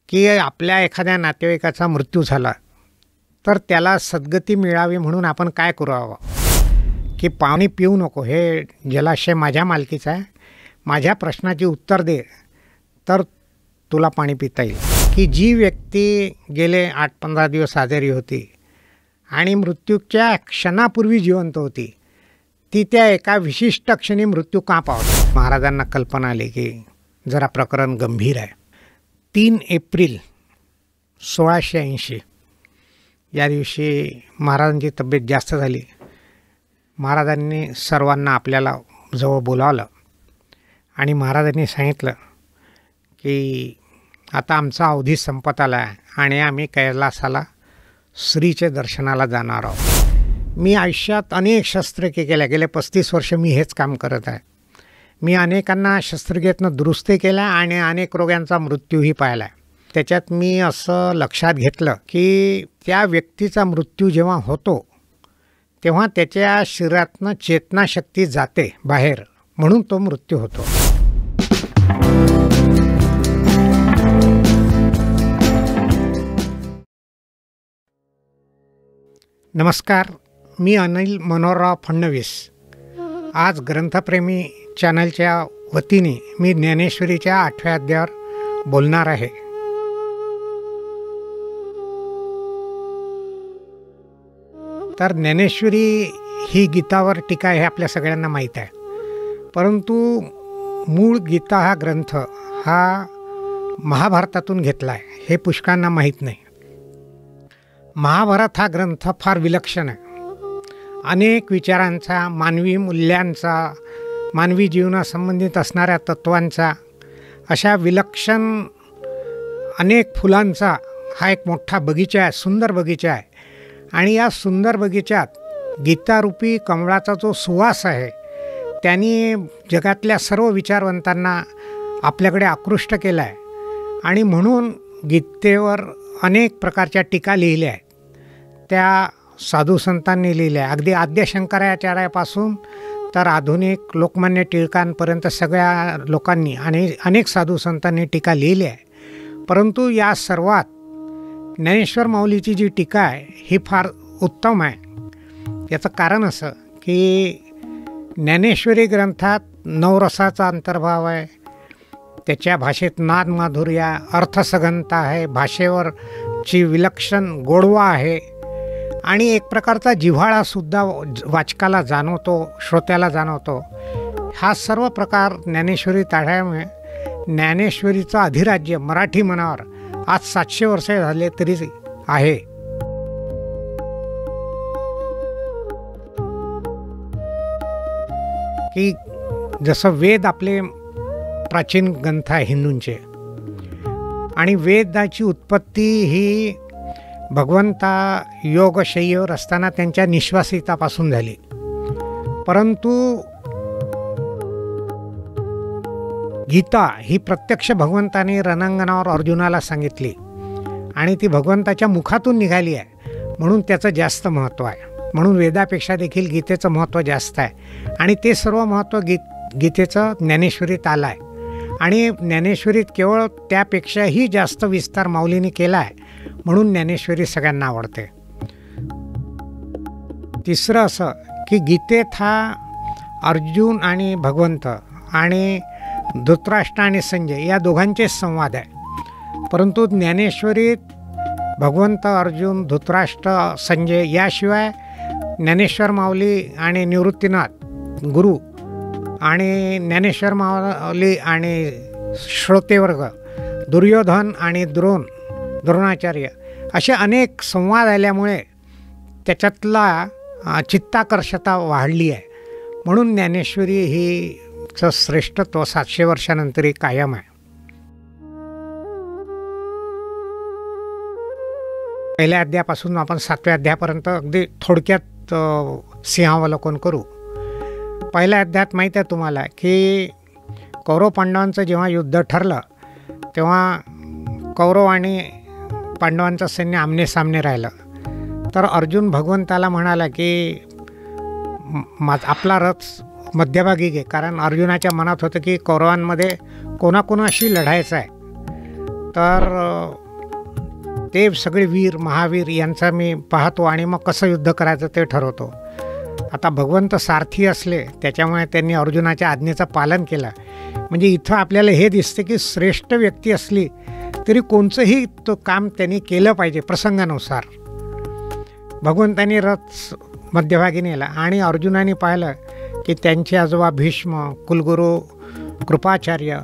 की आपल्या एखाद्या नातेवाईकाचा मृत्यू झाला तर त्याला सद्गती मिळावी म्हणून आपण काय करावं, की पाणी पिऊ नको, हे जलाशय माझ्या मालकीचा आहे, माझ्या प्रश्नाची उत्तर दे तर तुला पाणी पिता येईल. की जी व्यक्ती गेले 8-15 दिवस आजारी होती आणि मृत्यूच्या क्षणापूर्वी जिवंत होती, ती त्या एका विशिष्ट क्षणी मृत्यू का पावते. महाराजांना कल्पना आली की जरा प्रकरण गंभीर आहे. 3 एप्रिल 1680 या दिवशी महाराजांची तब्येत जास्त झाली. महाराजांनी सर्वांना आपल्याला जवळ बोलावलं आणि महाराजांनी सांगितलं की आता आमचा अवधी संपत आला आहे आणि आम्ही कैलासाला श्रीचे दर्शनाला जाणार आहोत. मी आयुष्यात अनेक शस्त्रक्रिया केल्या, गेले 35 वर्ष मी हेच काम करत आहे. मी अनेकांना शस्त्रक्रियेतनं दुरुस्ती केल्या आणि अनेक रोगांचा मृत्यूही पाहिला आहे. त्याच्यात मी असं लक्षात घेतलं की त्या व्यक्तीचा मृत्यू जेव्हा होतो तेव्हा त्याच्या शरीरातनं चेतनाशक्ती जाते बाहेर, म्हणून तो मृत्यू होतो. नमस्कार, मी अनिल मनोहरराव फडणवीस. आज ग्रंथप्रेमी चॅनलच्या वतीने मी ज्ञानेश्वरीच्या 8व्या अध्यायावर बोलणार आहे. तर ज्ञानेश्वरी ही गीतावर टीका हे आपल्या सगळ्यांना माहीत आहे, परंतु मूळ गीता हा ग्रंथ हा महाभारतातून घेतला आहे हे पुष्कळांना माहीत नाही. महाभारत हा ग्रंथ फार विलक्षण आहे. अनेक विचारांचा, मानवी मूल्यांचा, मानवी जीवनासंबंधित असणाऱ्या तत्वांचा, अशा विलक्षण अनेक फुलांचा हा एक मोठा बगीचा आहे, सुंदर बगीचा आहे. आणि या सुंदर बगीच्यात गीतारूपी कमळाचा जो सुवास आहे त्यांनी जगातल्या सर्व विचारवंतांना आपल्याकडे आकृष्ट केला आहे. आणि म्हणून गीतेवर अनेक प्रकारच्या टीका लिहिल्या आहेत, त्या साधू संतांनी लिहिल्या. अगदी आद्य शंकराचार्यापासून तर आधुनिक लोकमान्य टिळकांपर्यंत सगळ्या लोकांनी आणि अनेक साधू संतांनी टीका लिहिली आहे. परंतु या सर्वात ज्ञानेश्वर माऊलीची जी टीका आहे ही फार उत्तम आहे. याचं कारण असं की ज्ञानेश्वरी ग्रंथात नवरसाचा अंतर्भाव आहे, त्याच्या भाषेत नाद माधुर्य, अर्थसघनता आहे, भाषेवरची विलक्षण गोडवा आहे आणि एक प्रकारचा जिव्हाळासुद्धा वाचकाला जाणवतो, श्रोत्याला जाणवतो. हा सर्व प्रकार ज्ञानेश्वरीत आढळल्यामुळे ज्ञानेश्वरीचं अधिराज्य मराठी मनावर आज 700 वर्ष झाले तरी आहे. की जसं वेद आपले प्राचीन ग्रंथ आहे हिंदूंचे, आणि वेदाची उत्पत्ती ही भगवंता योगशय्येवर असताना त्यांच्या निश्वासितापासून झाली. परंतु गीता ही प्रत्यक्ष भगवंताने रणांगणावर अर्जुनाला सांगितली आणि ती भगवंताच्या मुखातून निघाली आहे, म्हणून त्याचं जास्त महत्त्व आहे. म्हणून वेदापेक्षा देखील गीतेचं महत्त्व जास्त आहे आणि ते सर्व महत्त्व गीतेचं ज्ञानेश्वरीत आलं आहे. आणि ज्ञानेश्वरीत केवळ त्यापेक्षाही जास्त विस्तार माऊलीने केला आहे, म्हणून ज्ञानेश्वरी सगळ्यांना आवडते. तिसरं असं की गीतेत हा अर्जुन आणि भगवंत आणि धृतराष्ट्र आणि संजय या दोघांचेच संवाद आहे. परंतु ज्ञानेश्वरीत भगवंत, अर्जुन, धृतराष्ट्र, संजय याशिवाय ज्ञानेश्वर माऊली आणि निवृत्तीनाथ गुरु आणि ज्ञानेश्वर माऊली आणि श्रोतेवर्ग, दुर्योधन आणि द्रोणाचार्य असे अनेक संवाद आल्यामुळे त्याच्यातला चित्ताकर्षता वाढली आहे. म्हणून ज्ञानेश्वरी ही श्रेष्ठत्व 700 वर्षानंतरही कायम आहे. पहिल्या अध्यायापासून आपण 7व्या अध्यायापर्यंत अगदी थोडक्यात सिंहावलोकन करू. पहिल्या अध्यायात माहीत आहे तुम्हाला की कौरव पांडवांचं जेव्हा युद्ध ठरलं तेव्हा कौरव आणि पांडवांचं सैन्य आमनेसामने राहिलं. तर अर्जुन भगवंताला म्हणाला की आपला रथ मध्यभागी घे, कारण अर्जुनाच्या मनात होतं की कौरवांमध्ये कोणाकोणाशी लढायचं आहे. तर ते सगळे वीर महावीर यांचा मी पाहतो आणि मग कसं युद्ध करायचं ते ठरवतो. आता भगवंत सारथी असले त्याच्यामुळे त्यांनी अर्जुनाच्या आज्ञेचं पालन केलं. म्हणजे इथं आपल्याला हे दिसते की श्रेष्ठ व्यक्ती असली तरी कोणचंही तो काम त्यांनी केलं पाहिजे प्रसंगानुसार. भगवंतांनी रथ मध्यभागी नेला आणि अर्जुनाने पाहिलं की त्यांचे आजोबा भीष्म, कुलगुरू कृपाचार्य,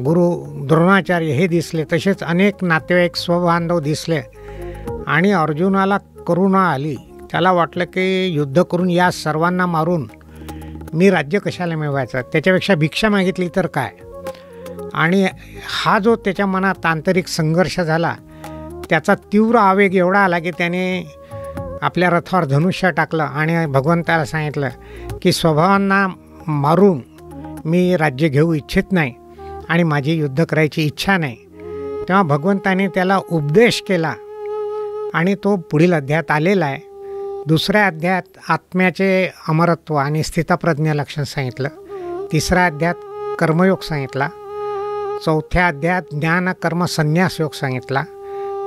गुरु द्रोणाचार्य हे दिसले. तसेच अनेक नातेवाईक स्वबांधव दिसले आणि अर्जुनाला करुणा आली. त्याला वाटलं की युद्ध करून या सर्वांना मारून मी राज्य कशाला मिळवायचं, त्याच्यापेक्षा भिक्षा मागितली तर काय. आणि हा जो त्याच्या मनात आंतरिक संघर्ष झाला त्याचा तीव्र आवेग एवढा आला की त्याने आपल्या रथावर धनुष्य टाकलं आणि भगवंताला सांगितलं की स्वभावांना मारून मी राज्य घेऊ इच्छित नाही आणि माझी युद्ध करायची इच्छा नाही. तेव्हा भगवंताने त्याला उपदेश केला आणि तो पुढील अध्यायात आलेला आहे. दुसऱ्या अध्यायात आत्म्याचे अमरत्व आणि स्थितप्रज्ञ लक्षण सांगितलं. तिसऱ्या अध्यायात कर्मयोग सांगितला. चौथ्या अध्यायात ज्ञान कर्म संन्यास योग सांगितला.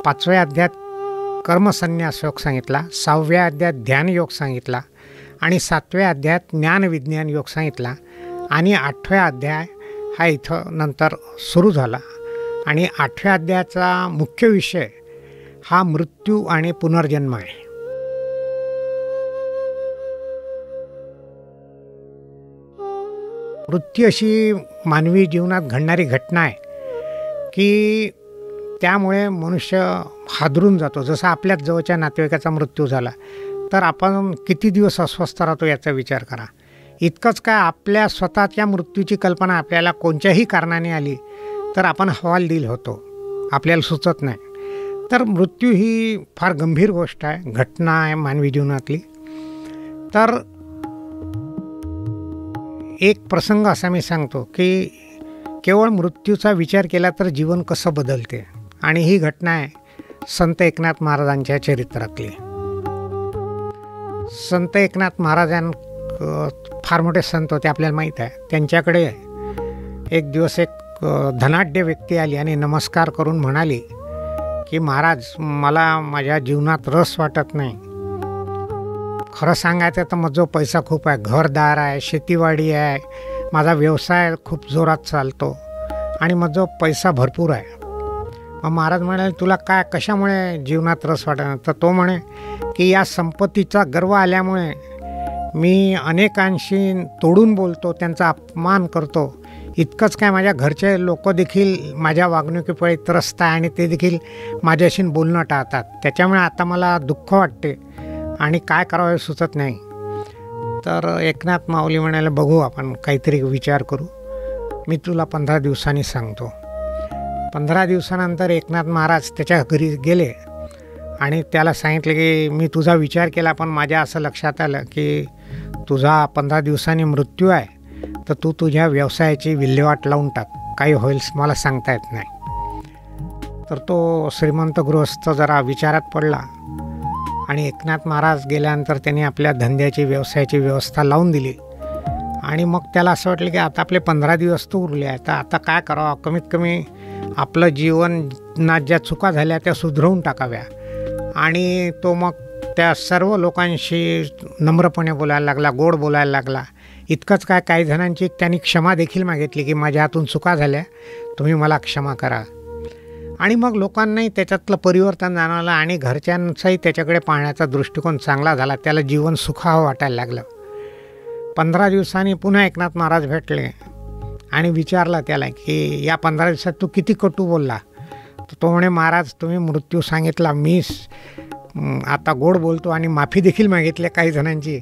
पाचव्या अध्यायात कर्मसन्यास योग सांगितला. सहाव्या अध्यायात ध्यानयोग सांगितला आणि सातव्या अध्यायात ज्ञानविज्ञान योग सांगितला. आणि आठव्या अध्याय हा इथं नंतर सुरू झाला. आणि आठव्या अध्यायाचा मुख्य विषय हा मृत्यू आणि पुनर्जन्म आहे. मृत्यू अशी मानवी जीवनात घडणारी घटना आहे की त्यामुळे मनुष्य हादरून जातो. जसं आपल्याच जवळच्या नातेवाईकाचा मृत्यू झाला तर आपण किती दिवस अस्वस्थ राहतो याचा विचार करा. इतकंच काय, आपल्या स्वतःच्या मृत्यूची कल्पना आपल्याला कोणत्याही कारणाने आली तर आपण हवालदिल होतो, आपल्याला सुचत नाही. तर मृत्यू ही फार गंभीर गोष्ट आहे, घटना आहे मानवी जीवनातली. तर एक प्रसंग असा मी सांगतो की केवळ मृत्यूचा विचार केला तर जीवन कसं बदलते. आणि ही घटना आहे संत एकनाथ महाराजांच्या चरित्रातली. संत एकनाथ महाराजां फार मोठे संत होते, आपल्याला माहीत आहे. त्यांच्याकडे एक दिवस एक धनाढ्य व्यक्ती आली आणि नमस्कार करून म्हणाली की महाराज, मला माझ्या जीवनात रस वाटत नाही. खरं सांगायचं तर माझा पैसा खूप आहे, घरदार आहे, शेतीवाडी आहे, माझा व्यवसाय खूप जोरात चालतो आणि माझा पैसा भरपूर आहे. मग महाराज म्हणाले, तुला काय कशामुळे जीवनात रस वाटणार. तर तो म्हणे की या संपत्तीचा गर्व आल्यामुळे मी अनेकांशी तोडून बोलतो, त्यांचा अपमान करतो. इतकंच काय, माझ्या घरचे लोक देखील माझ्या वागणुकीमुळे त्रस्त आहे आणि ते देखील माझ्याशी बोलणं टाळतात. त्याच्यामुळे आता मला दुःख वाटते आणि काय करावं सुचत नाही. तर एकनाथ माऊली म्हणाले, बघू आपण काहीतरी विचार करू, मी तुला 15 दिवसांनी सांगतो. 15 दिवसानंतर एकनाथ महाराज त्याच्या घरी गेले आणि त्याला सांगितलं की मी तुझा विचार केला, पण माझ्या असं लक्षात आलं की तुझा 15 दिवसांनी मृत्यू आहे, तर तू तुझ्या व्यवसायाची विल्हेवाट लावून टाक, काही होईल मला सांगता येत नाही. तर तो श्रीमंत गृहस्थ जरा विचारात पडला आणि एकनाथ महाराज गेल्यानंतर त्यांनी आपल्या धंद्याची व्यवसायाची व्यवस्था लावून दिली. आणि मग त्याला असं वाटलं की आता आपले 15 दिवस तर उरले आहेत, तर आता काय करावं, कमीत कमी आपलं जीवनात ज्या चुका झाल्या त्या सुधरवून टाकाव्या. आणि तो मग त्या सर्व लोकांशी नम्रपणे बोलायला लागला, गोड बोलायला लागला. इतकंच काय, काही जणांची त्यांनी क्षमा देखील मागितली की माझ्या हातून चुका झाल्या, तुम्ही मला क्षमा करा. आणि मग लोकांनाही त्याच्यातलं परिवर्तन जाणवलं आणि घरच्यांचाही त्याच्याकडे पाहण्याचा दृष्टिकोन चांगला झाला. त्याला जीवन सुखावं वाटायला लागलं. 15 दिवसांनी पुन्हा एकनाथ महाराज भेटले आणि विचारलं त्याला की या 15 दिवसात तू किती कटू बोलला. तर तो म्हणे, महाराज तुम्ही मृत्यू सांगितला, मी आता गोड बोलतो आणि माफी देखील मागितली काही जणांची,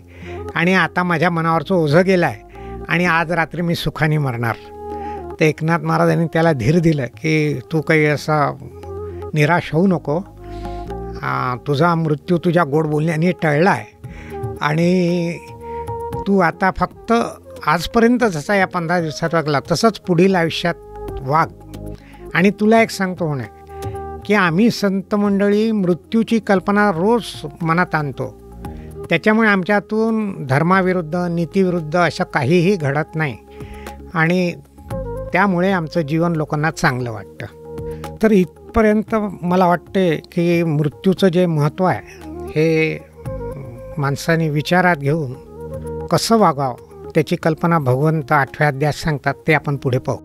आणि आता माझ्या मनावरचं ओझं गेलं आहे आणि आज रात्री मी सुखाने मरणार. तर एकनाथ महाराजांनी त्याला धीर दिलं की तू काही असा निराश होऊ नको, तुझा मृत्यू तुझ्या गोड बोलण्याने टळला आहे आणि तू आता फक्त आजपर्यंत जसा या 15 दिवसात वागला तसंच पुढील आयुष्यात वाग. आणि तुला एक सांगतो म्हणे की आम्ही संत मंडळी मृत्यूची कल्पना रोज मनात आणतो, त्याच्यामुळे आमच्यातून धर्माविरुद्ध नीतीविरुद्ध असं काहीही घडत नाही आणि त्यामुळे आमचं जीवन लोकांना चांगलं वाटतं. तर इथपर्यंत मला वाटते की मृत्यूचं जे महत्त्व आहे हे माणसाने विचारात घेऊन कसं वागावं त्याची कल्पना भगवंत 8व्या अध्यायात सांगतात. ते आपण पुढे पाहू.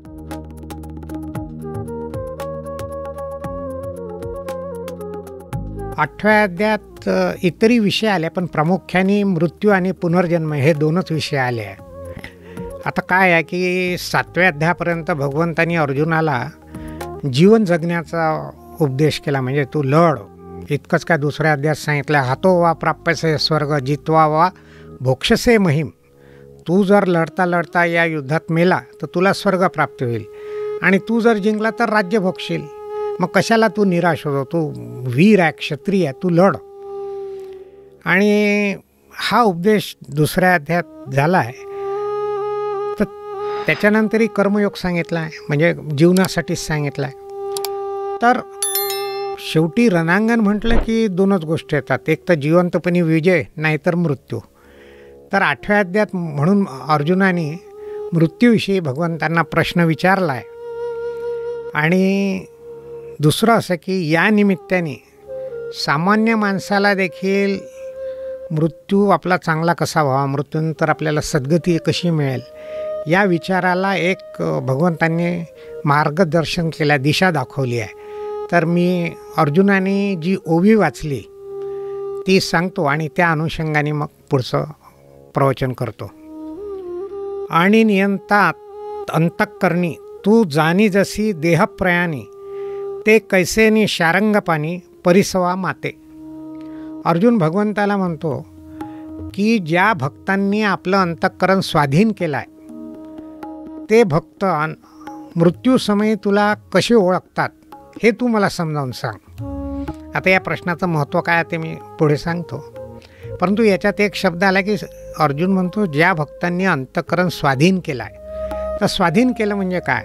8व्या अध्यायात इतरही विषय आले, पण प्रामुख्याने मृत्यू आणि पुनर्जन्म हे दोनच विषय आले आहे. आता काय आहे की 7व्या अध्यायापर्यंत भगवंतांनी अर्जुनाला जीवन जगण्याचा उपदेश केला, म्हणजे तू लढ इतकंच. काय दुसऱ्या अध्यायात सांगितलं, हातो वा प्राप्यसे स्वर्ग जित्वा वा भोक्षसे महिम. तू जर लढता लढता या युद्धात मेला तर तुला स्वर्ग प्राप्त होईल, आणि तू जर जिंकला तर राज्य भोगशील. मग कशाला तू निराश होतो? तू वीर आहे, क्षत्रिय आहे, तू लढ. आणि हा उपदेश दुसऱ्या अध्यायात झाला आहे. तर त्याच्यानंतरही कर्मयोग सांगितला आहे, म्हणजे जीवनासाठीच सांगितला आहे. तर शेवटी रणांगण म्हटलं की दोनच गोष्टी येतात, एक तर जिवंतपणी विजय, नाहीतर मृत्यू. तर 8व्या अध्यायात म्हणून अर्जुनाने मृत्यूविषयी भगवंतांना प्रश्न विचारला आहे. आणि दुसरं असं की या निमित्ताने सामान्य माणसाला देखील मृत्यू आपला चांगला कसा व्हावा, मृत्यूनंतर आपल्याला सद्गती कशी मिळेल, या विचाराला एक भगवंतांनी मार्गदर्शन केल्या, दिशा दाखवली आहे. तर मी अर्जुनाने जी ओवी वाचली ती सांगतो आणि त्या अनुषंगाने मग पुढचं प्रवचन करतो. आणि नियंता अंतःकरणी तू जाणी जशी देहप्रयाणी, ते कैसेनी शारंगपाणी परिसवा माते. अर्जुन भगवंताला म्हणतो की ज्या भक्तांनी आपलं अंतःकरण स्वाधीन केलं आहे ते भक्त मृत्यूसमयी तुला कसे ओळखतात हे तू मला समजावून सांग. आता या प्रश्नाचं महत्त्व काय आहे ते मी पुढे सांगतो, परंतु याच्यात एक शब्द आला की अर्जुन म्हणतो ज्या भक्तांनी अंतःकरण स्वाधीन केलं आहे. तर स्वाधीन केलं म्हणजे काय,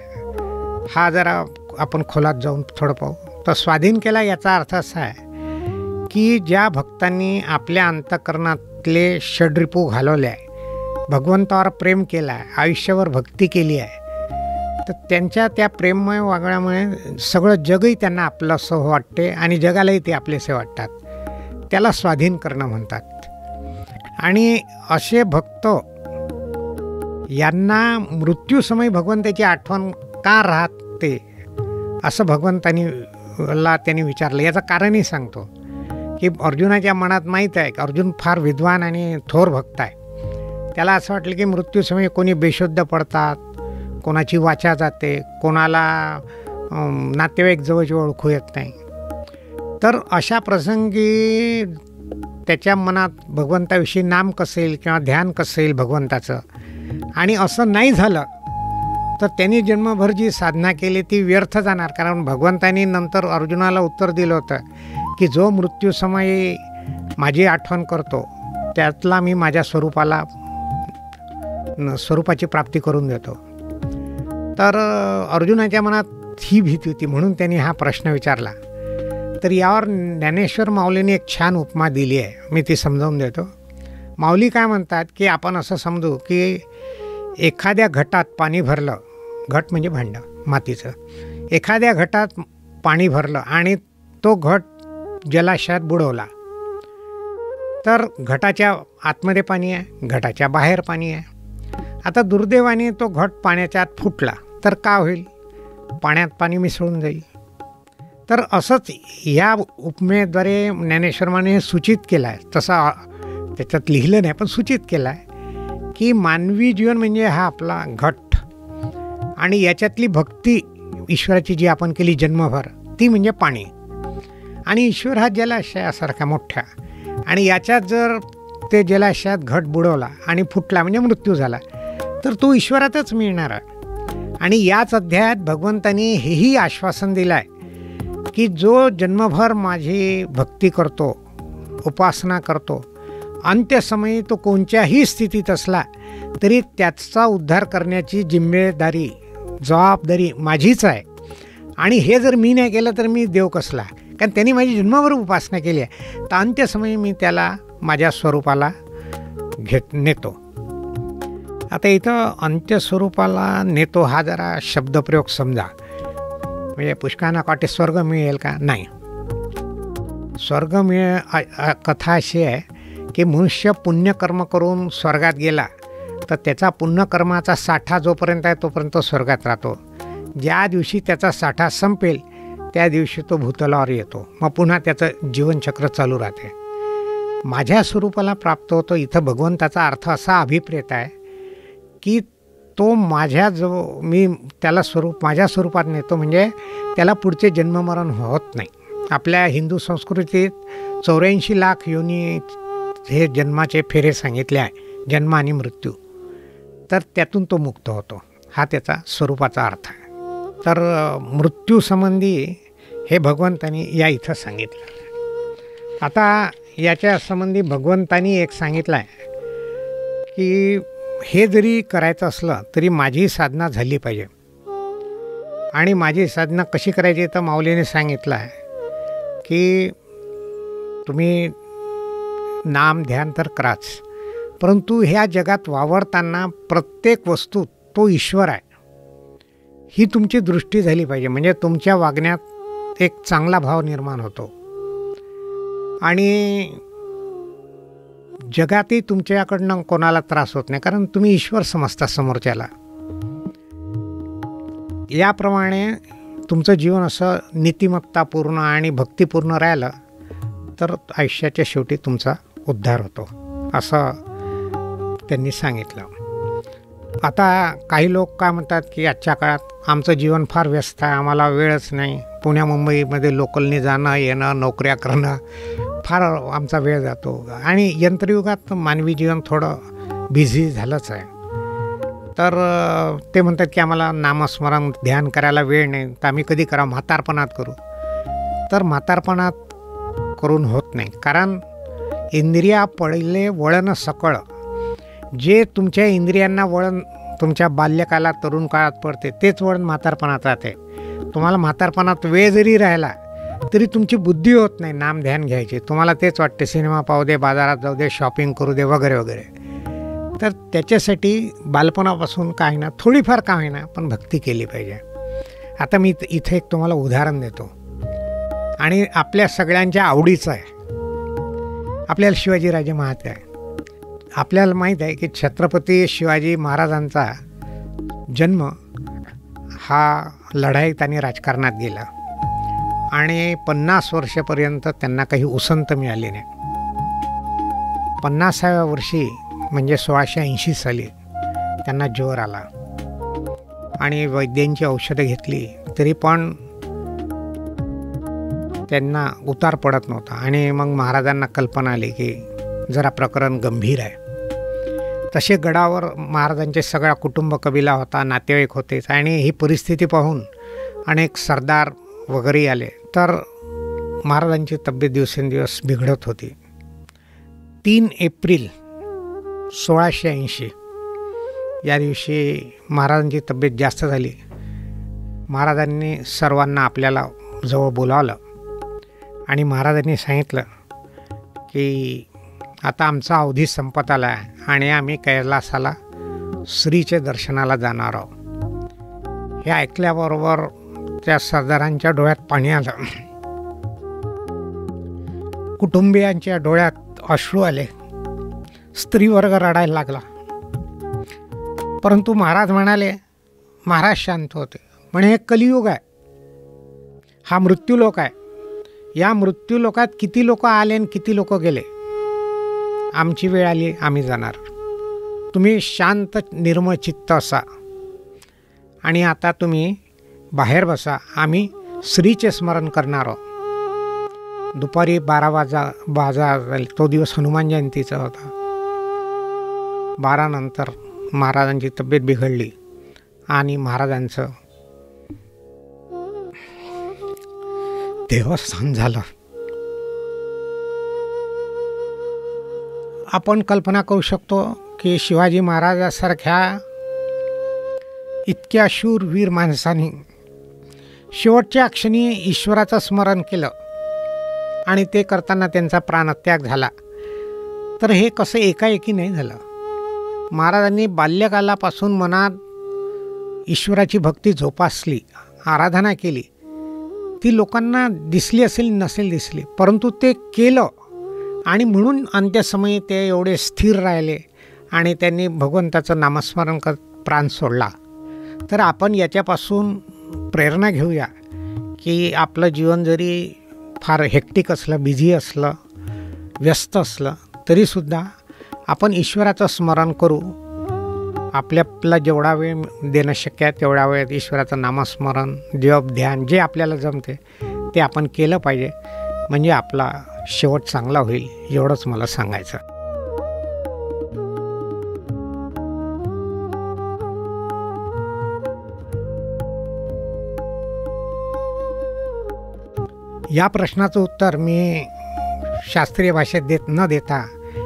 हा जरा आपण खोलात जाऊन थोडं पाहू. तर स्वाधीन केला याचा अर्थ असा आहे की ज्या भक्तांनी आपल्या अंतःकरणातले षड्रिपू घालवले आहे, भगवंतावर प्रेम केलं आहे, आयुष्यावर भक्ती केली आहे, तर त्यांच्या त्या प्रेममय वागण्यामुळे सगळं जगही त्यांना आपलंसं वाटते आणि जगालाही ते आपलेसे वाटतात. त्याला स्वाधीन करणं म्हणतात. आणि असे भक्त यांना मृत्यूसमयी भगवंताची आठवण का राहते असं त्यांनी विचारलं. याचं कारणही सांगतो की अर्जुनाच्या मनात माहीत आहे की अर्जुन फार विद्वान आणि थोर भक्त आहे. त्याला असं वाटलं की मृत्यूसमयी कोणी बेशुद्ध पडतात, कोणाची वाचा जाते, कोणाला नातेवाईक जवळची ओळखू येत नाही. तर अशा प्रसंगी त्याच्या मनात भगवंताविषयी नाम कसं येईल किंवा ध्यान कसं येईल भगवंताचं. आणि असं नाही झालं तर त्यांनी जन्मभर जी साधना केली ती व्यर्थ जाणार. कारण भगवंतांनी नंतर अर्जुनाला उत्तर दिलं होतं की जो मृत्यूसमयी माझी आठवण करतो त्यातला मी माझ्या स्वरूपाची प्राप्ती करून देतो. तर अर्जुनाच्या मनात ही भीती होती, म्हणून त्यांनी हा प्रश्न विचारला. तर यावर ज्ञानेश्वर माऊलीने एक छान उपमा दिली आहे, मी ती समजावून देतो. माऊली काय म्हणतात की आपण असं समजू की एखाद्या घटात पाणी भरलं, घट म्हणजे भांडं मातीचं, एखाद्या घटात पाणी भरलं आणि तो घट जलाशयात बुडवला, तर घटाच्या आतमध्ये पाणी आहे, घटाच्या बाहेर पाणी आहे. आता दुर्दैवाने तो घट पाण्याच्या आत फुटला तर का होईल, पाण्यात पाणी मिसळून जाईल. तर असंच या उपमेद्वारे ज्ञानेश्वराने हे सूचित केलं आहे, तसा त्याच्यात लिहिलं नाही पण सूचित केलं आहे की मानवी जीवन म्हणजे हा आपला घट, आणि याच्यातली भक्ती ईश्वराची जी आपण केली जन्मभर ती म्हणजे पाणी, आणि ईश्वर हा जलाशयासारखा मोठा, आणि याच्यात जर ते जलाशयात घट बुडवला आणि फुटला म्हणजे मृत्यू झाला तर तो ईश्वरातच मिळणार आहे. आणि याच अध्यायात भगवंतांनी हेही आश्वासन दिलं आहे की जो जन्मभर माझी भक्ती करतो, उपासना करतो, अंत्यसमयी तो कोणत्याही स्थितीत असला तरी त्याचा उद्धार करण्याची जिम्मेदारी, जबाबदारी माझीच आहे. आणि हे जर मी नाही केलं तर मी देव कसला, कारण त्यांनी माझी जन्मभर उपासना केली आहे, तर अंत्यसमयी मी त्याला माझ्या स्वरूपाला नेतो. आता इथं अंत्यस्वरूपाला नेतो हा जरा शब्दप्रयोग समजा. म्हणजे पुष्कळांना वाटते स्वर्ग मिळेल का? नाही. स्वर्ग कथा अशी आहे की मनुष्य पुण्यकर्म करून स्वर्गात गेला तर त्याचा पुण्यकर्माचा साठा जोपर्यंत आहे तोपर्यंत स्वर्गात राहतो. ज्या दिवशी त्याचा साठा संपेल त्या दिवशी तो भूतलावर येतो. मग पुन्हा त्याचं जीवनचक्र चालू राहते. माझ्या स्वरूपाला प्राप्त होतो. इथं भगवंताचा अर्थ असा अभिप्रेत आहे की तो मी त्याला माझ्या स्वरूपात नेतो, म्हणजे त्याला पुढचे जन्ममरण होत नाही. आपल्या हिंदू संस्कृतीत 84 लाख योनी हे जन्माचे फेरे सांगितले आहे, जन्म आणि मृत्यू. तर त्यातून तो मुक्त होतो. हा त्याचा स्वरूपाचा अर्थ आहे. तर मृत्यूसंबंधी हे भगवंतानी या इथं सांगितलं. आता याच्या संबंधी भगवंतानी एक सांगितलं आहे की हे जरी करायचं असलं तरी माझी साधना झाली पाहिजे. आणि माझी साधना कशी करायची तर माऊलीने सांगितलं आहे की तुम्ही नाम ध्यान तर कराच, परंतु ह्या जगात वावरताना प्रत्येक वस्तू तो ईश्वर आहे ही तुमची दृष्टी झाली पाहिजे. म्हणजे तुमच्या वागण्यात एक चांगला भाव निर्माण होतो आणि जगातही तुमच्याकडनं कोणाला त्रास होत नाही, कारण तुम्ही ईश्वर समजता समोरच्याला. याप्रमाणे तुमचं जीवन असं नीतिमत्तापूर्ण आणि भक्तिपूर्ण राहिलं तर आयुष्याच्या शेवटी तुमचा उद्धार होतो, असं त्यांनी सांगितलं. आता काही लोक काय म्हणतात की आजच्या काळात आमचं जीवन फार व्यस्त आहे, आम्हाला वेळच नाही, पुण्या मुंबईमध्ये लोकलने जाणं येणं नोकऱ्या करणं फार आमचा वेळ जातो आणि यंत्रयुगात मानवी जीवन थोडं बिझी झालंच आहे. तर ते म्हणतात की आम्हाला नामस्मरण ध्यान करायला वेळ नाही, तर आम्ही कधी करा, म्हातारपणात करू. तर म्हातारपणात करून होत नाही, कारण इंद्रिया पडले वळण सकळ. जे तुमच्या इंद्रियांना वळण तुमच्या बाल्यकालात तरुण काळात पडते तेच वळण म्हातारपणात राहते. तुम्हाला म्हातारपणात वेळ जरी राहिला तरी तुमची बुद्धी होत नाही नाम ध्यान घ्यायची. तुम्हाला तेच वाटते सिनेमा पाहू दे, बाजारात जाऊ दे, शॉपिंग करू दे वगैरे वगैरे. तर त्याच्यासाठी बालपणापासून काय ना थोडीफार का होईना पण भक्ती केली पाहिजे. आता मी इथे एक तुम्हाला उदाहरण देतो आणि आपल्या सगळ्यांच्या आवडीचं आहे. आपल्याला शिवाजीराजे माहिती आहे. आपल्याला माहीत आहे की छत्रपती शिवाजी महाराजांचा जन्म हा लढाईत आणि राजकारणात गेला आणि 50 वर्षापर्यंत त्यांना काही उसंत मिळाली नाही. 50व्या वर्षी म्हणजे 1680 साली त्यांना ज्वर आला आणि वैद्यांची औषधं घेतली तरी पण त्यांना उतार पडत नव्हता. आणि मग महाराजांना कल्पना आली की जरा प्रकरण गंभीर आहे. तसे गडावर महाराजांचे सगळा कुटुंब कबिला होता, नातेवाईक होतेच आणि ही परिस्थिती पाहून अनेक सरदार वगैरे आले. तर महाराजांची तब्येत दिवसेंदिवस बिघडत होती. 3 एप्रिल 1680 या दिवशी महाराजांची तब्येत जास्त झाली. महाराजांनी सर्वांना आपल्याला जवळ बोलावलं आणि महाराजांनी सांगितलं की आता आमचा अवधी संपत आला आहे आणि आम्ही कैलासाला श्रीचे दर्शनाला जाणार आहोत. हे ऐकल्याबरोबर त्या सरदारांच्या डोळ्यात पाणी आलं, कुटुंबियांच्या डोळ्यात अश्रू आले, स्त्रीवर्ग रडायला लागला. परंतु महाराज म्हणाले, महाराज शांत होते. म्हणे हे कलियुग आहे, हा मृत्यूलोक आहे. या मृत्यूलोकात किती लोक आले आणि किती लोक गेले, आमची वेळ आली आम्ही जाणार. तुम्ही शांत निर्मळ चित्त असा आणि आता तुम्ही बाहेर बसा, आम्ही श्रीचे स्मरण करणार आहोत. दुपारी 12 तो दिवस हनुमान जयंतीचा होता. 12 नंतर महाराजांची तब्येत बिघडली आणि महाराजांचं देवस्थान झालं. आपण कल्पना करू शकतो की शिवाजी महाराजासारख्या इतक्या शूरवीर माणसांनी शेवटच्या क्षणी ईश्वराचं स्मरण केलं आणि ते करताना त्यांचा प्राणत्याग झाला. तर हे कसं एकाएकी नाही झालं. महाराजांनी बाल्यकालापासून मनात ईश्वराची भक्ती जोपासली, आराधना केली, ती लोकांना दिसली असेल नसेल दिसली, परंतु ते केलं आणि म्हणून अंत्यसमयी ते एवढे स्थिर राहिले आणि त्यांनी भगवंताचं नामस्मरण करत प्राण सोडला. तर आपण याच्यापासून प्रेरणा घेऊया की आपलं जीवन जरी फार हेक्टिक असलं, बिझी असलं, व्यस्त असलं, तरीसुद्धा आपण ईश्वराचं स्मरण करू. आपल्याला जेवढा वेळ देणं शक्य आहे तेवढा वेळ ईश्वराचं नामस्मरण, जप, ध्यान जे आपल्याला जमते ते आपण केलं पाहिजे. म्हणजे आपला शेवट चांगला होईल, एवढंच मला सांगायचं. या प्रश्नाचं उत्तर मी शास्त्रीय भाषेत न देता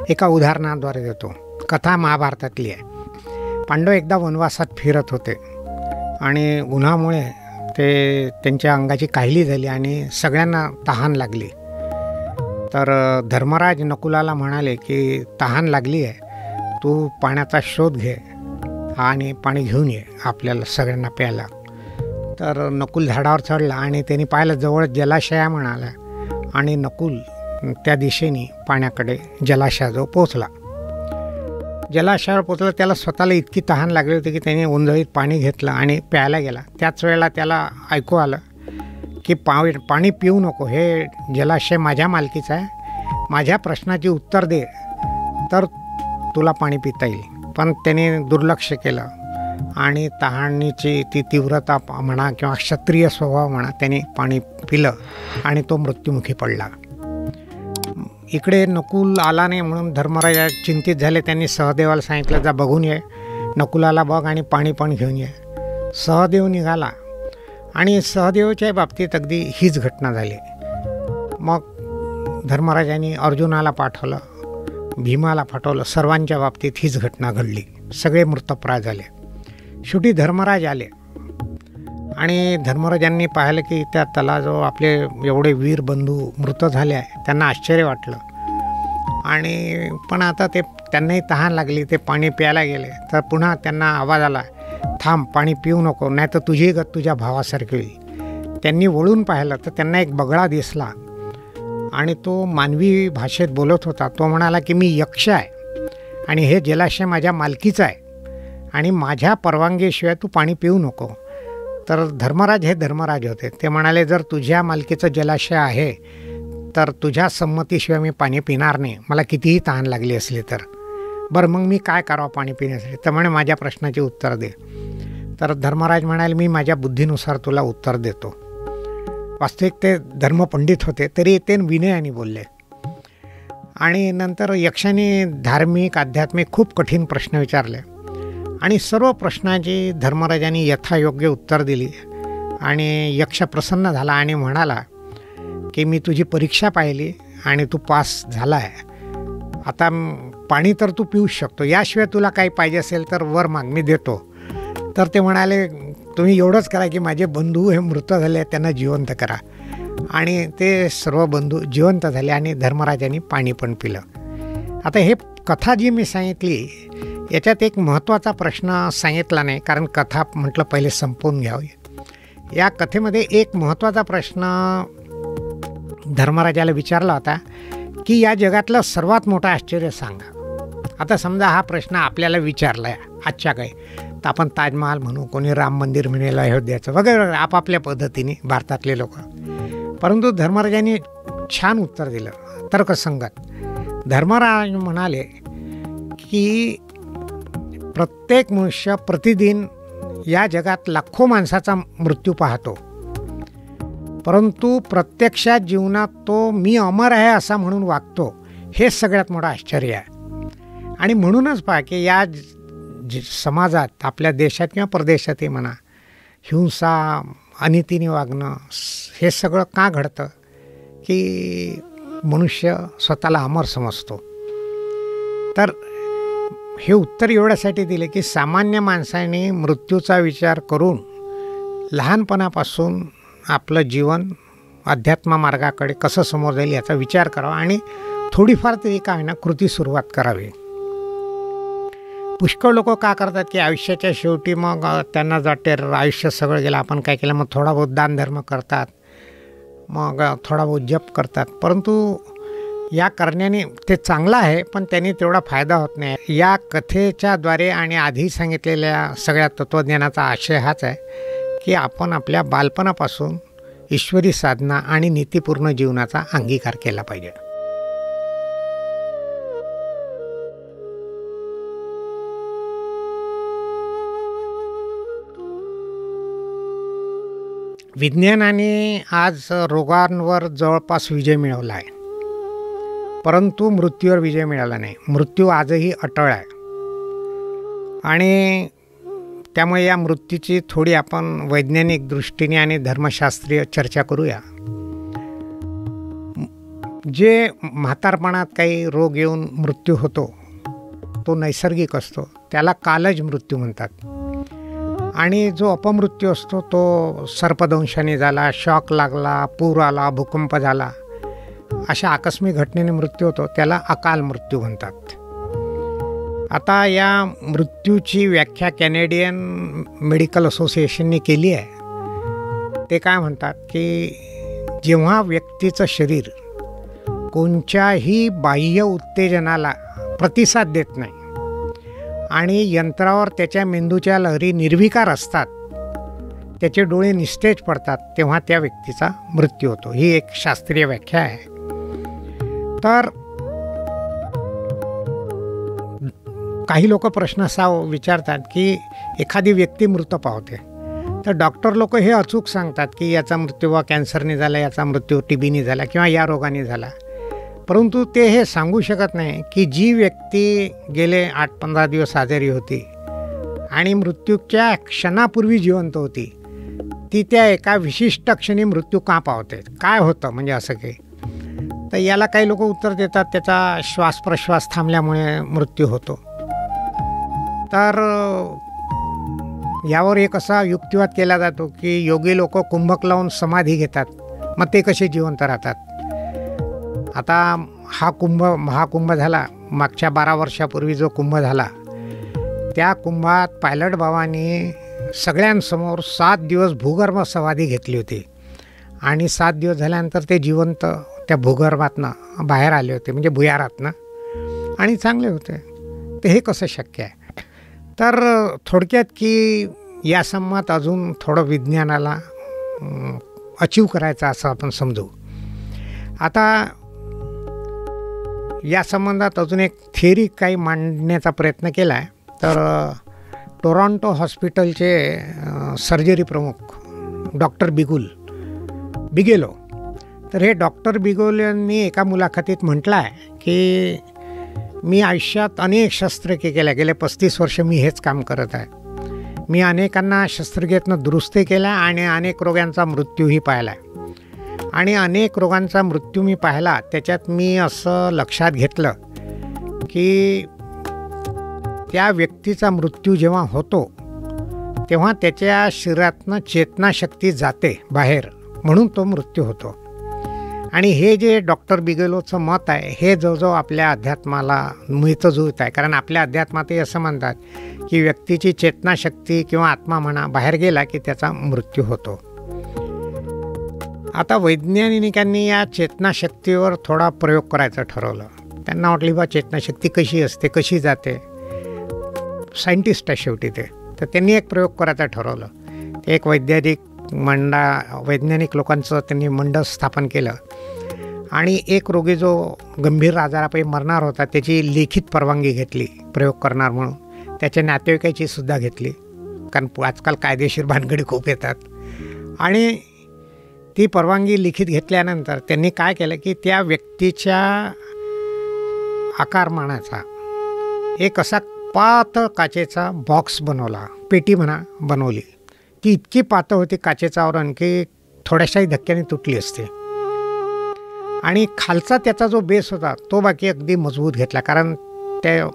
एका उदाहरणाद्वारे देतो. कथा महाभारतातली आहे. पांडव एकदा वनवासात फिरत होते आणि उन्हामुळे त्यांच्या अंगाची काहिली झाली आणि सगळ्यांना तहान लागली. तर धर्मराज नकुलाला म्हणाले की तहान लागली आहे, तू पाण्याचा शोध घे आणि पाणी घेऊन ये आपल्याला सगळ्यांना प्यायला. तर नकुल झाडावर चढला आणि त्यांनी पाहिलं जवळ जलाशय म्हणाला आणि नकुल त्या दिशेने पाण्याकडे जलाशयाजवळ पोचला. जलाशयावर पोचला, त्याला स्वतःला इतकी तहान लागली होती की त्याने ओंजळीत पाणी घेतलं आणि प्यायला गेला. त्याच वेळेला त्याला ऐकू आलं की पाणी पिऊ नको, हे जलाशय माझ्या मालकीचं आहे, माझ्या प्रश्नाची उत्तर दे तर तुला पाणी पिता येईल. पण त्याने दुर्लक्ष केलं आणि तहानीची ती तीव्रता म्हणा किंवा क्षत्रिय स्वभाव म्हणा, त्याने पाणी पिलं आणि तो मृत्युमुखी पडला. इकडे नकुल आला नाही म्हणून धर्मराज चिंतित झाले. त्यांनी सहदेवाला सांगितलं, जा बघून ये, नकुलाला बघ आणि पाणी पण घेऊन ये. सहदेव निघाला आणि सहदेवच्या बाबतीत अगदी हीच घटना झाली. मग धर्मराजांनी अर्जुनाला पाठवलं, भीमाला पाठवलं, सर्वांच्या बाबतीत हीच घटना घडली. सगळे मृतप्राय झाले. शेवटी धर्मराज आले आणि धर्मराजांनी पाहिलं की त्या तलाजवळ आपले एवढे वीर बंधू मृत झाले आहे. त्यांना आश्चर्य वाटलं आणि पण आता त्यांनाही तहान लागली, ते पाणी प्यायला गेले. तर पुन्हा त्यांना आवाज आला, थांब, पाणी पिऊ नको, नाही तर तुझी गत तुझ्या भावासारखी होईल. त्यांनी वळून पाहिलं तर त्यांना एक बगळा दिसला आणि तो मानवी भाषेत बोलत होता. तो म्हणाला की मी यक्ष आहे आणि हे जलाशय माझ्या मालकीचं आहे आणि माझ्या परवानगीशिवाय तू पाणी पिऊ नको. तर धर्मराज हे धर्मराज होते. ते म्हणाले, जर तुझ्या मालकीचं जलाशय आहे तर तुझ्या संमतीशिवाय मी पाणी पिणार नाही, मला कितीही तहान लागली असली तर. बरं, मग मी काय करावं पाणी पिण्यासाठी? तर म्हणे माझ्या प्रश्नाची उत्तर दे. तर धर्मराज म्हणाले, मी माझ्या बुद्धीनुसार तुला उत्तर देतो. वास्तविक ते धर्मपंडित होते, तरी ते विनयाने बोलले. आणि नंतर यक्षाने धार्मिक, आध्यात्मिक खूप कठीण प्रश्न विचारले आणि सर्व प्रश्नाची धर्मराजांनी यथायोग्य उत्तर दिली. आणि यक्ष प्रसन्न झाला आणि म्हणाला की मी तुझी परीक्षा पाहिली आणि तू पास झाला आहे, आता पाणी तर तू पिऊ शकतो, याशिवाय तुला काही पाहिजे असेल तर वर माग, मी देतो. तर ते म्हणाले, तुम्ही एवढंच करा की माझे बंधू हे मृत झाले, त्यांना जिवंत करा. आणि ते सर्व बंधू जिवंत झाले आणि धर्मराजांनी पाणी पण पिलं. आता हे कथा जी मी सांगितली याच्यात एक महत्त्वाचा प्रश्न सांगितला नाही, कारण कथा म्हटलं पहिले संपवून घ्यावी. या कथेमध्ये एक महत्त्वाचा प्रश्न धर्मराजाला विचारला होता की या जगातलं सर्वात मोठं आश्चर्य सांगा. आता समजा हा प्रश्न आपल्याला विचारला आहे आजच्या काही, तर आपण ताजमहाल म्हणू, कोणी राम मंदिर म्हणेल, अयोध्याचं वगैरे आपापल्या पद्धतीने भारतातले लोक. परंतु धर्मराजांनी छान उत्तर दिलं, तर्कसंगत. धर्मराज म्हणाले की प्रत्येक मनुष्य प्रतिदिन या जगात लाखो माणसाचा मृत्यू पाहतो, परंतु प्रत्यक्षात जीवनात तो मी अमर आहे असा म्हणून वागतो, हे सगळ्यात मोठं आश्चर्य आहे. आणि म्हणूनच पहा की या समाजात, आपल्या देशात किंवा परदेशातही म्हणा, हिंसा, अनितीने वागणं, हे सगळं का घडतं की मनुष्य स्वतःला अमर समजतो. तर हे उत्तर एवढ्यासाठी दिले की सामान्य माणसाने मृत्यूचा विचार करून लहानपणापासून आपलं जीवन अध्यात्म मार्गाकडे कसं समोर जाईल याचा विचार करावा आणि थोडीफार तरी काय ना कृती सुरुवात करावी. पुष्कळ लोक का करतात की आयुष्याच्या शेवटी मग त्यांना वाटते आयुष्य सगळं गेलं, आपण काय केलं, मग थोडा बहुत दानधर्म करतात मग थोडा बहुत जप करतात. परंतु या करण्याने ते चांगलं आहे, पण त्यांनी तेवढा फायदा होत नाही. या कथेच्या द्वारे आणि आधी सांगितलेल्या सगळ्या तत्त्वज्ञानाचा आशय हाच आहे की आपण आपल्या बालपणापासून ईश्वरी साधना आणि नीतिपूर्ण जीवनाचा अंगीकार केला पाहिजे. विज्ञानाने आज रोगांवर जवळपास विजय मिळवला आहे, परंतु मृत्यूवर विजय मिळाला नाही. मृत्यू आजही अटळ आहे आणि त्यामुळे या मृत्यूची थोडी आपण वैज्ञानिक दृष्टीने आणि धर्मशास्त्रीय चर्चा करूया. जे म्हातारपणात काही रोग येऊन मृत्यू होतो तो नैसर्गिक असतो, त्याला कालज मृत्यू म्हणतात. आणि जो अपमृत्यू असतो तो सर्पदंशाने झाला, शॉक लागला, पूर आला, भूकंप झाला, अशा आकस्मिक घटनेने मृत्यू होतो, त्याला अकाल मृत्यू म्हणतात. आता या मृत्यूची व्याख्या कॅनेडियन मेडिकल असोसिएशनने केली आहे. ते काय म्हणतात की जेव्हा व्यक्तीचं शरीर कोणत्याही बाह्य उत्तेजनाला प्रतिसाद देत नाही आणि यंत्रावर त्याच्या मेंदूच्या लहरी निर्विकार असतात, त्याचे डोळे निस्तेज पडतात, तेव्हा त्या व्यक्तीचा मृत्यू होतो. ही एक शास्त्रीय व्याख्या आहे. तर काही लोक प्रश्न असा विचारतात की एखादी व्यक्ती मृत पावते, तर डॉक्टर लोक हे अचूक सांगतात की याचा मृत्यू कॅन्सरने झाला, याचा मृत्यू TBने झाला किंवा या रोगाने झाला. परंतु ते हे सांगू शकत नाही की जी व्यक्ती गेले 8-15 दिवस आजारी होती आणि मृत्यूच्या क्षणापूर्वी जिवंत होती, ती त्या एका विशिष्ट क्षणी मृत्यू का पावते, काय होतं म्हणजे असं काही. तर याला काही लोक उत्तर देतात त्याचा श्वास प्रश्वास थांबल्यामुळे मृत्यू होतो. तर यावर एक असा युक्तिवाद केला जातो की योगी लोक कुंभक लावून समाधी घेतात, मग ते कसे जिवंत राहतात. आता महाकुंभ झाला, मागच्या 12 वर्षापूर्वी जो कुंभ झाला, त्या कुंभात पायलट बाबांनी सगळ्यांसमोर 7 दिवस भूगर्भ समाधी घेतली होती आणि 7 दिवस झाल्यानंतर ते जिवंत त्या भूगर्भातनं बाहेर आले होते, म्हणजे भुयारातनं, आणि चांगले होते. तर हे कसं शक्य आहे. तर थोडक्यात की या संबंधात अजून थोडं विज्ञानाला अचीव करायचं असं आपण समजू. आता या संबंधात अजून एक थिअरी काही मांडण्याचा प्रयत्न केला आहे. तर टोरॉन्टो हॉस्पिटलचे सर्जरी प्रमुख डॉक्टर बिगेलो, तर हे डॉक्टर बिगेलो यांनी एका मुलाखतीत म्हटलं आहे की मी आयुष्यात अनेक शस्त्रक्रिया केल्या, गेले 35 वर्ष मी हेच काम करत आहे. मी अनेकांना शस्त्रक्रियेतनं दुरुस्ती केल्या आणि अनेक रोगांचा मृत्यूही पाहिला आहे. आणि अनेक रोगांचा मृत्यू मी पाहिला, त्याच्यात मी असं लक्षात घेतलं की त्या व्यक्तीचा मृत्यू जेव्हा होतो तेव्हा त्याच्या शरीरातनं चेतनाशक्ती जाते बाहेर, म्हणून तो मृत्यू होतो. आणि हे जे डॉक्टर बिगेलोचं मत आहे हे जवळजवळ आपल्या अध्यात्माला मिळतं जुळत आहे. कारण आपल्या अध्यात्मातही असं म्हणतात की व्यक्तीची चेतनाशक्ती किंवा आत्मा म्हणा बाहेर गेला की त्याचा मृत्यू होतो. आता वैज्ञानिकांनी या चेतनाशक्तीवर थोडा प्रयोग करायचं ठरवलं. त्यांना वाटली बा चेतनाशक्ती कशी असते, कशी जाते, सायंटिस्ट आहे शेवटी ते. तर त्यांनी एक प्रयोग करायचं ठरवलं. एक वैज्ञानिक लोकांचं त्यांनी मंडळ स्थापन केलं आणि एक रोगी जो गंभीर आजारापायी मरणार होता त्याची लिखित परवानगी घेतली प्रयोग करणार म्हणून. त्याच्या नातेवाईकाची सुद्धा घेतली, कारण आजकाल कायदेशीर भानगडी खूप येतात. आणि ती परवानगी लिखित घेतल्यानंतर त्यांनी काय केलं की त्या व्यक्तीच्या आकारमानाचा एक असा पातळ काचेचा बॉक्स बनवला, पेटी बनवली. ती इतकी पातळ होती काचेचं आवरण की थोड्याशाही धक्क्याने तुटली असते. आणि खालचा त्याचा जो बेस होता तो बाकी अगदी मजबूत घेतला, कारण त्या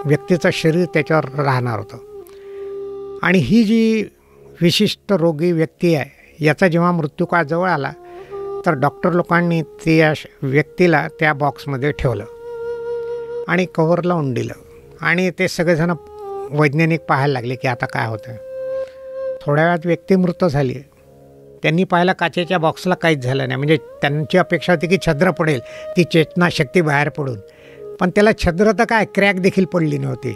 व्यक्तीचं शरीर त्याच्यावर राहणार होतं. आणि ही जी विशिष्ट रोगी व्यक्ती आहे याचा जेव्हा मृत्यू काळ जवळ आला तर डॉक्टर लोकांनी त्या व्यक्तीला त्या बॉक्समध्ये ठेवलं आणि कव्हर लावून दिलं. आणि ते सगळेजण वैज्ञानिक पाहायला लागले की आता काय होतं. थोड्या वेळात व्यक्ती मृत झाली. त्यांनी पाहिलं काचेच्या बॉक्सला काहीच झालं नाही. म्हणजे त्यांची अपेक्षा होती की छिद्र पडेल, ती चेतनाशक्ती बाहेर पडून, पण त्याला छिद्र तर काय, क्रॅक देखील पडली नव्हती.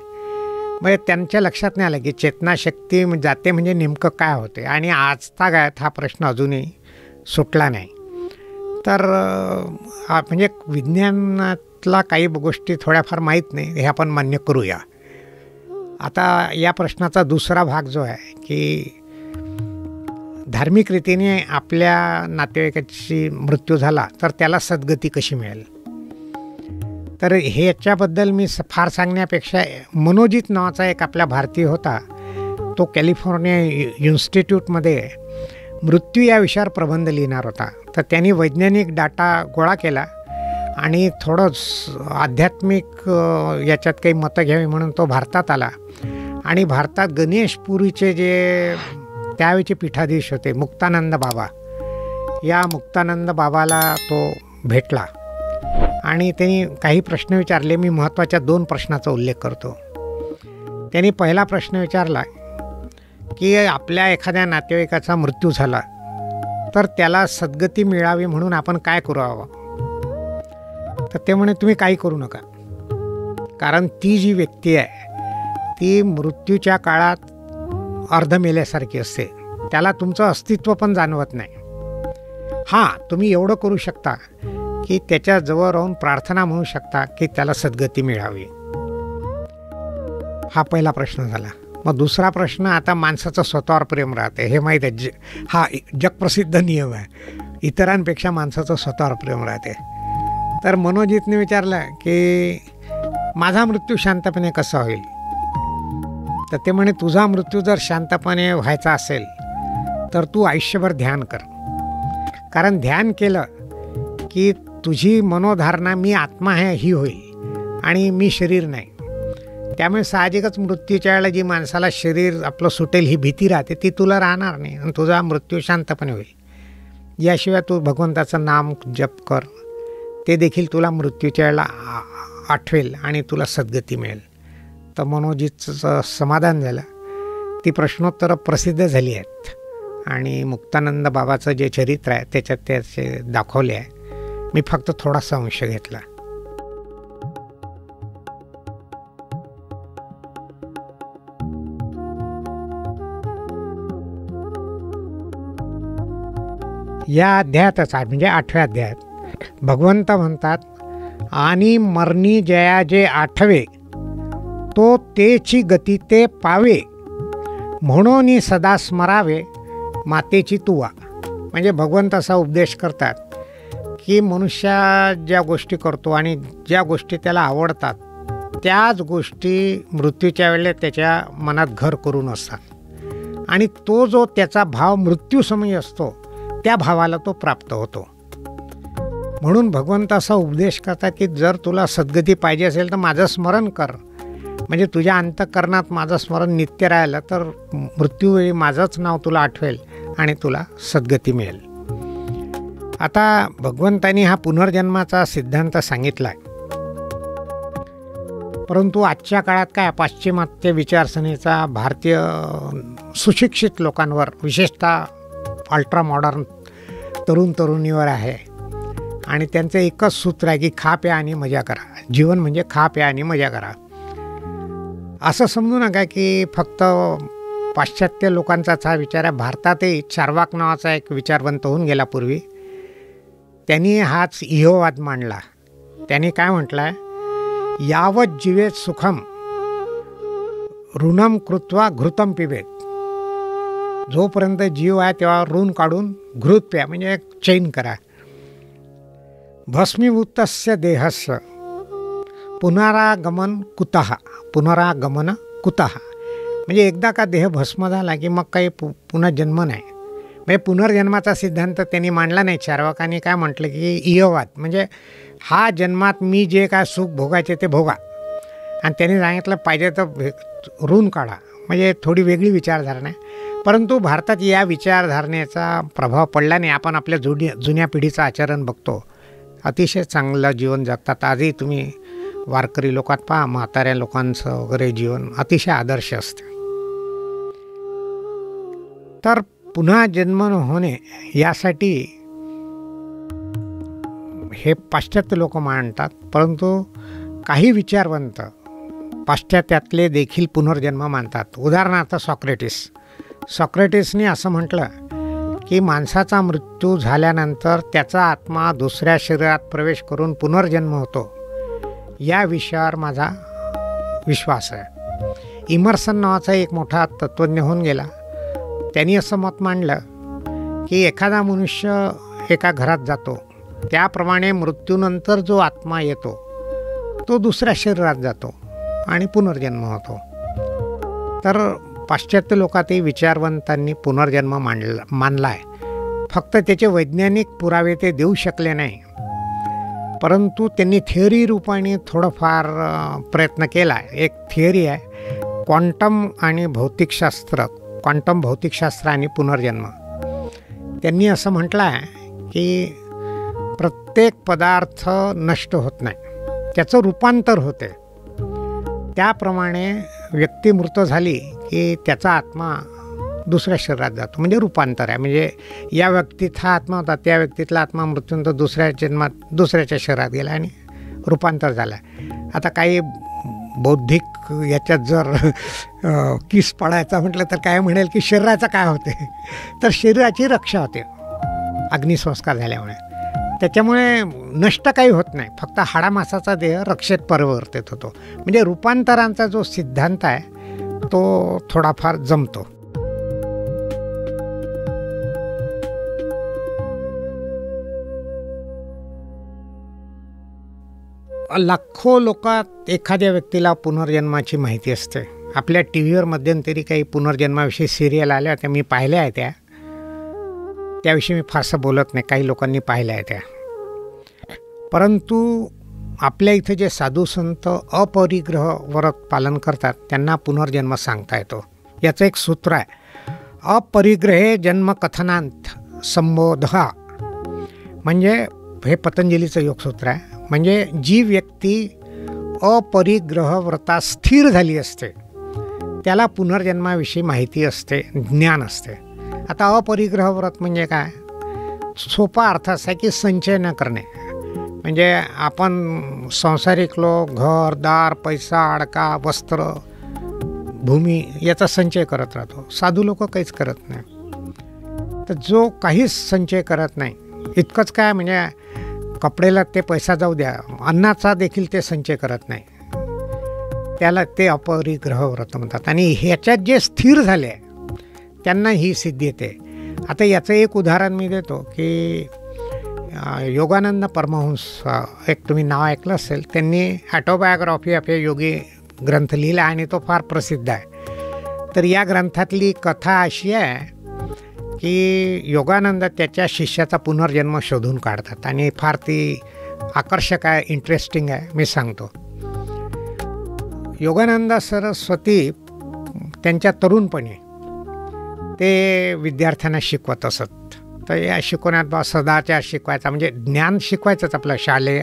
म्हणजे त्यांच्या लक्षात नाही आलं की चेतनाशक्ती जाते म्हणजे नेमकं काय होते. आणि आजतागायत हा प्रश्न अजूनही सुटला नाही. तर म्हणजे विज्ञानातला काही गोष्टी थोड्याफार माहीत नाही, हे आपण मान्य करूया. आता या प्रश्नाचा दुसरा भाग जो आहे की धार्मिक रीतीने आपल्या नातेवाईकाची मृत्यू झाला तर त्याला सद्गती कशी मिळेल. तर हे याच्याबद्दल मी फार सांगण्यापेक्षा मनोजित नावाचा एक आपला भारतीय होता, तो कॅलिफोर्निया इन्स्टिट्यूटमध्ये मृत्यू या विषयावर प्रबंध लिहिणार होता. तर त्यांनी वैज्ञानिक डाटा गोळा केला आणि थोडं आध्यात्मिक याच्यात काही मतं घ्यावी म्हणून तो भारतात आला. आणि भारतात गणेशपुरीचे जे त्यावेळेचे पीठाधीश होते मुक्तानंद बाबा, या मुक्तानंद बाबाला तो भेटला आणि त्यांनी काही प्रश्न विचारले. मी महत्त्वाच्या 2 प्रश्नाचा उल्लेख करतो. त्यांनी पहिला प्रश्न विचारला की आपल्या एखाद्या नातेवाईकाचा मृत्यू झाला तर त्याला सद्गती मिळावी म्हणून आपण काय करावं. तर ते म्हणे तुम्ही काही करू नका, कारण ती जी व्यक्ती आहे ती मृत्यूच्या काळात अर्ध मेल्यासारखी असते, त्याला तुमचं अस्तित्व पण जाणवत नाही. हां, तुम्ही एवढं करू शकता की त्याच्याजवळ राहून प्रार्थना म्हणू शकता की त्याला सद्गती मिळावी. हा पहिला प्रश्न झाला. मग दुसरा प्रश्न, आता माणसाचं स्वतःवर प्रेम राहते, हे माहीत आहे, हा जगप्रसिद्ध नियम आहे, इतरांपेक्षा माणसाचं स्वतःवर प्रेम राहते. तर मनोजितने विचारलं की माझा मृत्यू शांतपणे कसा होईल. तर ते म्हणे तुझा मृत्यू जर शांतपणे व्हायचा असेल तर तू आयुष्यभर ध्यान कर, कारण ध्यान केलं की तुझी मनोधारणा मी आत्मा आहे ही होईल आणि मी शरीर नाही. त्यामुळे साहजिकच मृत्यूच्या वेळेला जी माणसाला शरीर आपलं सुटेल ही भीती राहते, ती तुला राहणार नाही आणि तुझा मृत्यू शांतपणे होईल. याशिवाय तू भगवंताचं नाम जप कर, ते देखील तुला मृत्यूच्या वेळेला आठवेल आणि तुला सद्गती मिळेल. तर मनोजितचं समाधान झालं. ती प्रश्नोत्तरं प्रसिद्ध झाली आहेत आणि मुक्तानंद बाबाचं जे चरित्र आहे त्याच्यात त्याचे दाखवले आहे. मी फक्त थोडासा अंश घेतला. या अध्यायातच आहे, म्हणजे 8व्या अध्यायात भगवंत म्हणतात, आणि मरणी जया जे आठवे तो तेची गती ते पावे, म्हणून सदा स्मरावे मातेची तुवा. म्हणजे भगवंत असा उपदेश करतात की मनुष्य ज्या गोष्टी करतो आणि ज्या गोष्टी त्याला आवडतात त्याच गोष्टी मृत्यूच्या वेळेला त्याच्या मनात घर करून असतात आणि तो जो त्याचा भाव मृत्यूसमयी असतो त्या भावाला तो प्राप्त होतो. म्हणून भगवंत असा उपदेश करतात की जर तुला सद्गती पाहिजे असेल तर माझं स्मरण कर, म्हणजे तुझ्या अंतःकरणात माझं स्मरण नित्य राहिलं तर मृत्यूवेळी माझंच नाव तुला आठवेल आणि तुला सद्गती मिळेल. आता भगवंतांनी हा पुनर्जन्माचा सिद्धांत सांगितला आहे, परंतु आजच्या काळात काय पाश्चिमात्य विचारसरणीचा भारतीय सुशिक्षित लोकांवर, विशेषतः अल्ट्रा मॉडर्न तरुण तरुणीवर आहे आणि त्यांचं एकच सूत्र आहे की खा प्या आणि मजा करा. जीवन म्हणजे खा प्या आणि मजा करा. असं समजू नका की फक्त पाश्चात्य लोकांचाच हा विचार आहे. भारतातही चार्वाक नावाचा एक विचारवंत होऊन गेला पूर्वी, त्यांनी हाच इहोवाद मांडला. त्यांनी काय म्हटलं आहे, यावत जीवेत सुखम ऋणम कृत्वा घृतम पिबेत. जोपर्यंत जीव आहे तेव्हा ऋण काढून घृत प्या, म्हणजे एक चैन करा. भस्मीभूतस्य देहस्य पुनरागमन कुतः, पुनरागमन कुतः, म्हणजे एकदा का देह भस्म झाला की मग काही पुन्हा जन्म नाही. म्हणजे पुनर्जन्माचा सिद्धांत त्यांनी मांडला नाही. चार्वाकांनी काय म्हटलं की इहोवाद, म्हणजे हा जन्मात मी जे काय सुख भोगायचे ते भोगा, आणि त्यांनी सांगितलं पाहिजे तर ऋण काढा, म्हणजे थोडी वेगळी विचारधारणा आहे. परंतु भारतात या विचारधारणेचा प्रभाव पडला नाही. आपण आपल्या जुन्या पिढीचं आचरण बघतो, अतिशय चांगलं जीवन जगतात. आजही तुम्ही वारकरी लोकात पहा, म्हाताऱ्या लोकांचं वगैरे जीवन अतिशय आदर्श असते. तर पुन्हा जन्म न होणे यासाठी हे पाश्चात्य लोक मानतात, परंतु काही विचारवंत पाश्चात्यातले देखील पुनर्जन्म मानतात. उदाहरणार्थ सॉक्रेटिसने असं म्हटलं की माणसाचा मृत्यू झाल्यानंतर त्याचा आत्मा दुसऱ्या शरीरात प्रवेश करून पुनर्जन्म होतो, या विषयावर माझा विश्वास आहे. इमर्सन नावाचा एक मोठा तत्त्वज्ञ होऊन गेला. त्यांनी असं मत मांडलं की एखादा मनुष्य एका घरात जातो, त्याप्रमाणे मृत्यूनंतर जो आत्मा येतो तो दुसऱ्या शरीरात जातो आणि पुनर्जन्म होतो. तर पाश्चात्य लोकातही विचारवंतांनी पुनर्जन्म मानला आहे. फक्त त्याचे वैज्ञानिक पुरावे ते देऊ शकले नाही, परंतु त्यांनी थिअरी रूपाने थोडंफार प्रयत्न केला. एक थिअरी आहे क्वांटम भौतिकशास्त्र आणि पुनर्जन्म. त्यांनी असं म्हटलं आहे की प्रत्येक पदार्थ नष्ट होत नाही, त्याचं रूपांतर होते. त्याप्रमाणे व्यक्ती मृत झाली की त्याचा आत्मा दुसऱ्या शरीरात जातो, म्हणजे रूपांतर आहे. म्हणजे या व्यक्तीत हा आत्मा होता, त्या व्यक्तीतला आत्मा मृत्यूनंतर दुसऱ्या जन्मात दुसऱ्याच्या शरीरात गेला आणि रूपांतर झालं. आता काही बौद्धिक याच्यात जर किस पडायचा म्हटलं तर काय म्हणेल की शरीराचं काय होते, तर शरीराची रक्षा होते अग्निसंस्कार झाल्यामुळे. त्याच्यामुळे नष्ट काही होत नाही, फक्त हाडामासाचा देह रक्षेत परिवर्तित होतो. म्हणजे रूपांतरांचा जो सिद्धांत आहे तो थोडाफार जमतो. लाखो लोकात एखाद्या व्यक्तीला पुनर्जन्माची माहिती असते. आपल्या टी व्हीवर मध्यंतरी काही पुनर्जन्माविषयी सिरियल आल्या होत्या, मी पाहिल्या आहे त्याविषयी मी फारसं बोलत नाही, काही लोकांनी पाहिल्या आहे त्या. परंतु आपल्या इथे जे साधू संत अपरिग्रह व्रत पालन करतात त्यांना पुनर्जन्म सांगता येतो. याचं एक सूत्र आहे, अपरिग्रहे जन्मकथनांत संबोधा. म्हणजे हे पतंजलीचं योगसूत्र आहे. म्हणजे जी व्यक्ती अपरिग्रह व्रतात स्थिर झाली असते त्याला पुनर्जन्माविषयी माहिती असते, ज्ञान असते. आता अपरिग्रह व्रत म्हणजे काय? सोपा अर्थ असा की संचय न करणे. म्हणजे आपण सांसारिक लोक घरदार, पैसा, अडका, वस्त्र, भूमी याचा संचय करत राहतो. साधू लोक काहीच करत नाही. तर जो काहीच संचय करत नाही, इतकंच काय म्हणजे कपडेला ते पैसा जाऊ द्या, अन्नाचा देखील ते संचय करत नाही, त्याला ते अपरिग्रह व्रत म्हणतात. आणि ह्याच्यात जे स्थिर झाले त्यांना ही सिद्धी येते. आता याचं एक उदाहरण मी देतो की योगानंद परमहंस, एक तुम्ही नाव ऐकलं असेल, त्यांनी ॲटोबायोग्राफी ऑफ ए योगी ग्रंथ लिहिला आणि तो फार प्रसिद्ध आहे. तर या ग्रंथातली कथा अशी आहे की योगानंद त्याच्या शिष्याचा पुनर्जन्म शोधून काढतात आणि फार ती आकर्षक आहे, इंटरेस्टिंग आहे. मी सांगतो. योगानंद सरस्वती त्यांच्या तरुणपणी ते विद्यार्थ्यांना शिकवत असत. तर या शिकवण्यात सदाचार शिकवायचा, म्हणजे ज्ञान शिकवायचंच आपलं शालेय,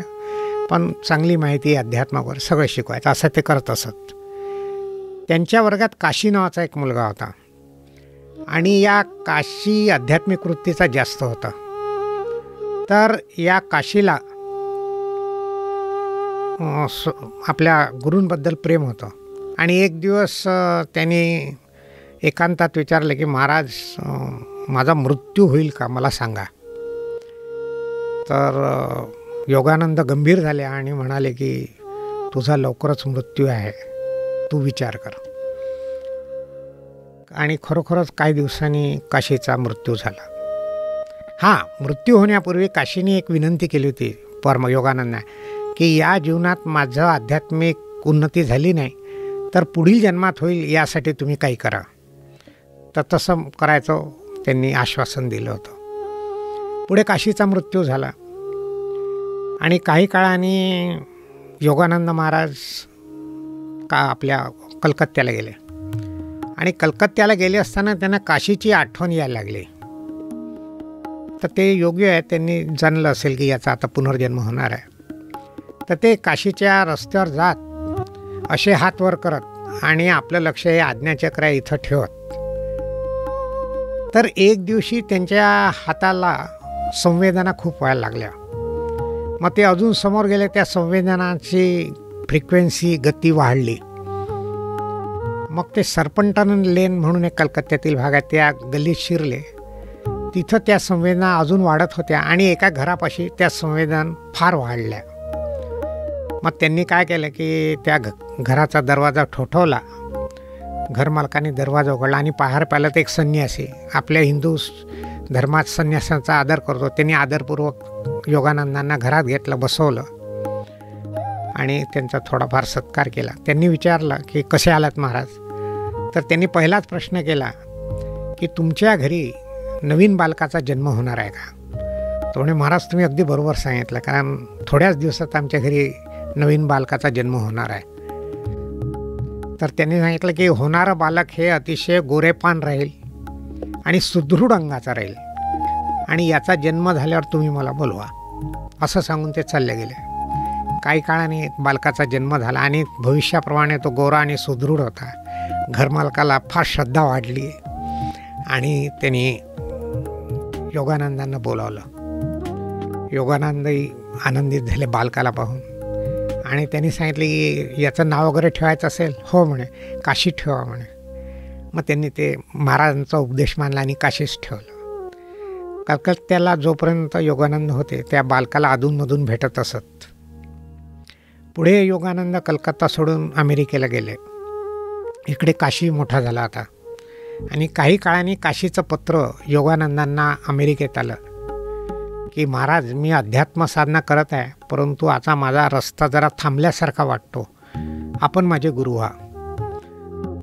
पण चांगली माहिती अध्यात्मावर सगळं शिकवायचं, असं ते करत असत. त्यांच्या वर्गात काशी नावाचा एक मुलगा होता आणि या काशी आध्यात्मिक वृत्तीचा जास्त होता. तर या काशीला आपल्या गुरूंबद्दल प्रेम होतं आणि एक दिवस त्यांनी एकांतात विचारलं की महाराज, माझा मृत्यू होईल का, मला सांगा. तर योगानंद गंभीर झाले आणि म्हणाले की तुझा लवकरच मृत्यू आहे, तू विचार कर. आणि खरोखरच काही दिवसांनी काशीचा मृत्यू झाला. मृत्यू होण्यापूर्वी काशीने एक विनंती केली होती योगानंदांना की या जीवनात माझं आध्यात्मिक उन्नती झाली नाही तर पुढील जन्मात होईल, यासाठी तुम्ही काही करा. तर तसं करायचं त्यांनी आश्वासन दिलं होतं. पुढे काशीचा मृत्यू झाला आणि काही काळाने योगानंद महाराज आपल्या कलकत्त्याला गेले आणि कलकत्त्याला गेले असताना त्यांना काशीची आठवण यायला लागली. तर ते योग्य आहे, त्यांनी जाणलं असेल की याचा आता पुनर्जन्म होणार आहे. तर ते काशीच्या रस्त्यावर जात असे हात वर करत आणि आपलं लक्ष हे आज्ञाचक्र इथं ठेवत तर एक दिवशी त्यांच्या हाताला संवेदना खूप व्हायला लागल्या. मग ते अजून समोर गेले, त्या संवेदनाची फ्रिक्वेन्सी गती वाढली. मग ते सर्पंटन लेन म्हणून एक कलकत्त्यातील भाग आहे, त्या गल्लीत शिरले. तिथं त्या संवेदना अजून वाढत होत्या आणि एका घरापाशी त्या संवेदना फार वाढल्या. मग त्यांनी काय केलं की त्या घराचा दरवाजा ठोठवला. घरमालकाने दरवाजा उघडला आणि बाहेर पाहिलं तर एक संन्यासी, आपल्या हिंदू धर्मात संन्यासाचा आदर करतो, त्यांनी आदरपूर्वक योगानंदांना घरात घेतलं, बसवलं आणि त्यांचा थोडाफार सत्कार केला. त्यांनी विचारलं की कसे आलात महाराज? तर त्यांनी पहिलाच प्रश्न केला की तुमच्या घरी नवीन बालकाचा जन्म होणार आहे का? तो म्हणे महाराज तुम्ही अगदी बरोबर सांगितलं, कारण थोड्याच दिवसात आमच्या घरी नवीन बालकाचा जन्म होणार आहे. तर त्यांनी सांगितलं की होणारं बालक हे अतिशय गोरेपान राहील आणि सुदृढ अंगाचा राहील आणि याचा जन्म झाल्यावर तुम्ही मला बोलवा, असं सांगून ते चालले गेले. काही काळाने बालकाचा जन्म झाला आणि भविष्याप्रमाणे तो गोरा आणि सुदृढ होता. घरमालकाला फार श्रद्धा वाढली आणि त्यांनी योगानंदांना बोलावलं. योगानंदही आनंदित झाले बालकाला पाहून आणि त्यांनी सांगितले की याचं नाव वगैरे ठेवायचं असेल? हो म्हणे, काशी ठेवा म्हणे. मग त्यांनी ते महाराजांचा उपदेश मानला आणि काशीच ठेवलं. कलकत्त्याला जोपर्यंत योगानंद होते त्या बालकाला अधूनमधून भेटत असत. पुढे योगानंद कलकत्ता सोडून अमेरिकेला गेले. इकडे काशी मोठा झाला आता आणि काही काळाने काशीचं पत्र योगानंदांना अमेरिकेत आलं की महाराज मी अध्यात्म साधना करत आहे, परंतु आता माझा रस्ता जरा थांबल्यासारखा वाटतो, आपण माझे गुरु व्हा.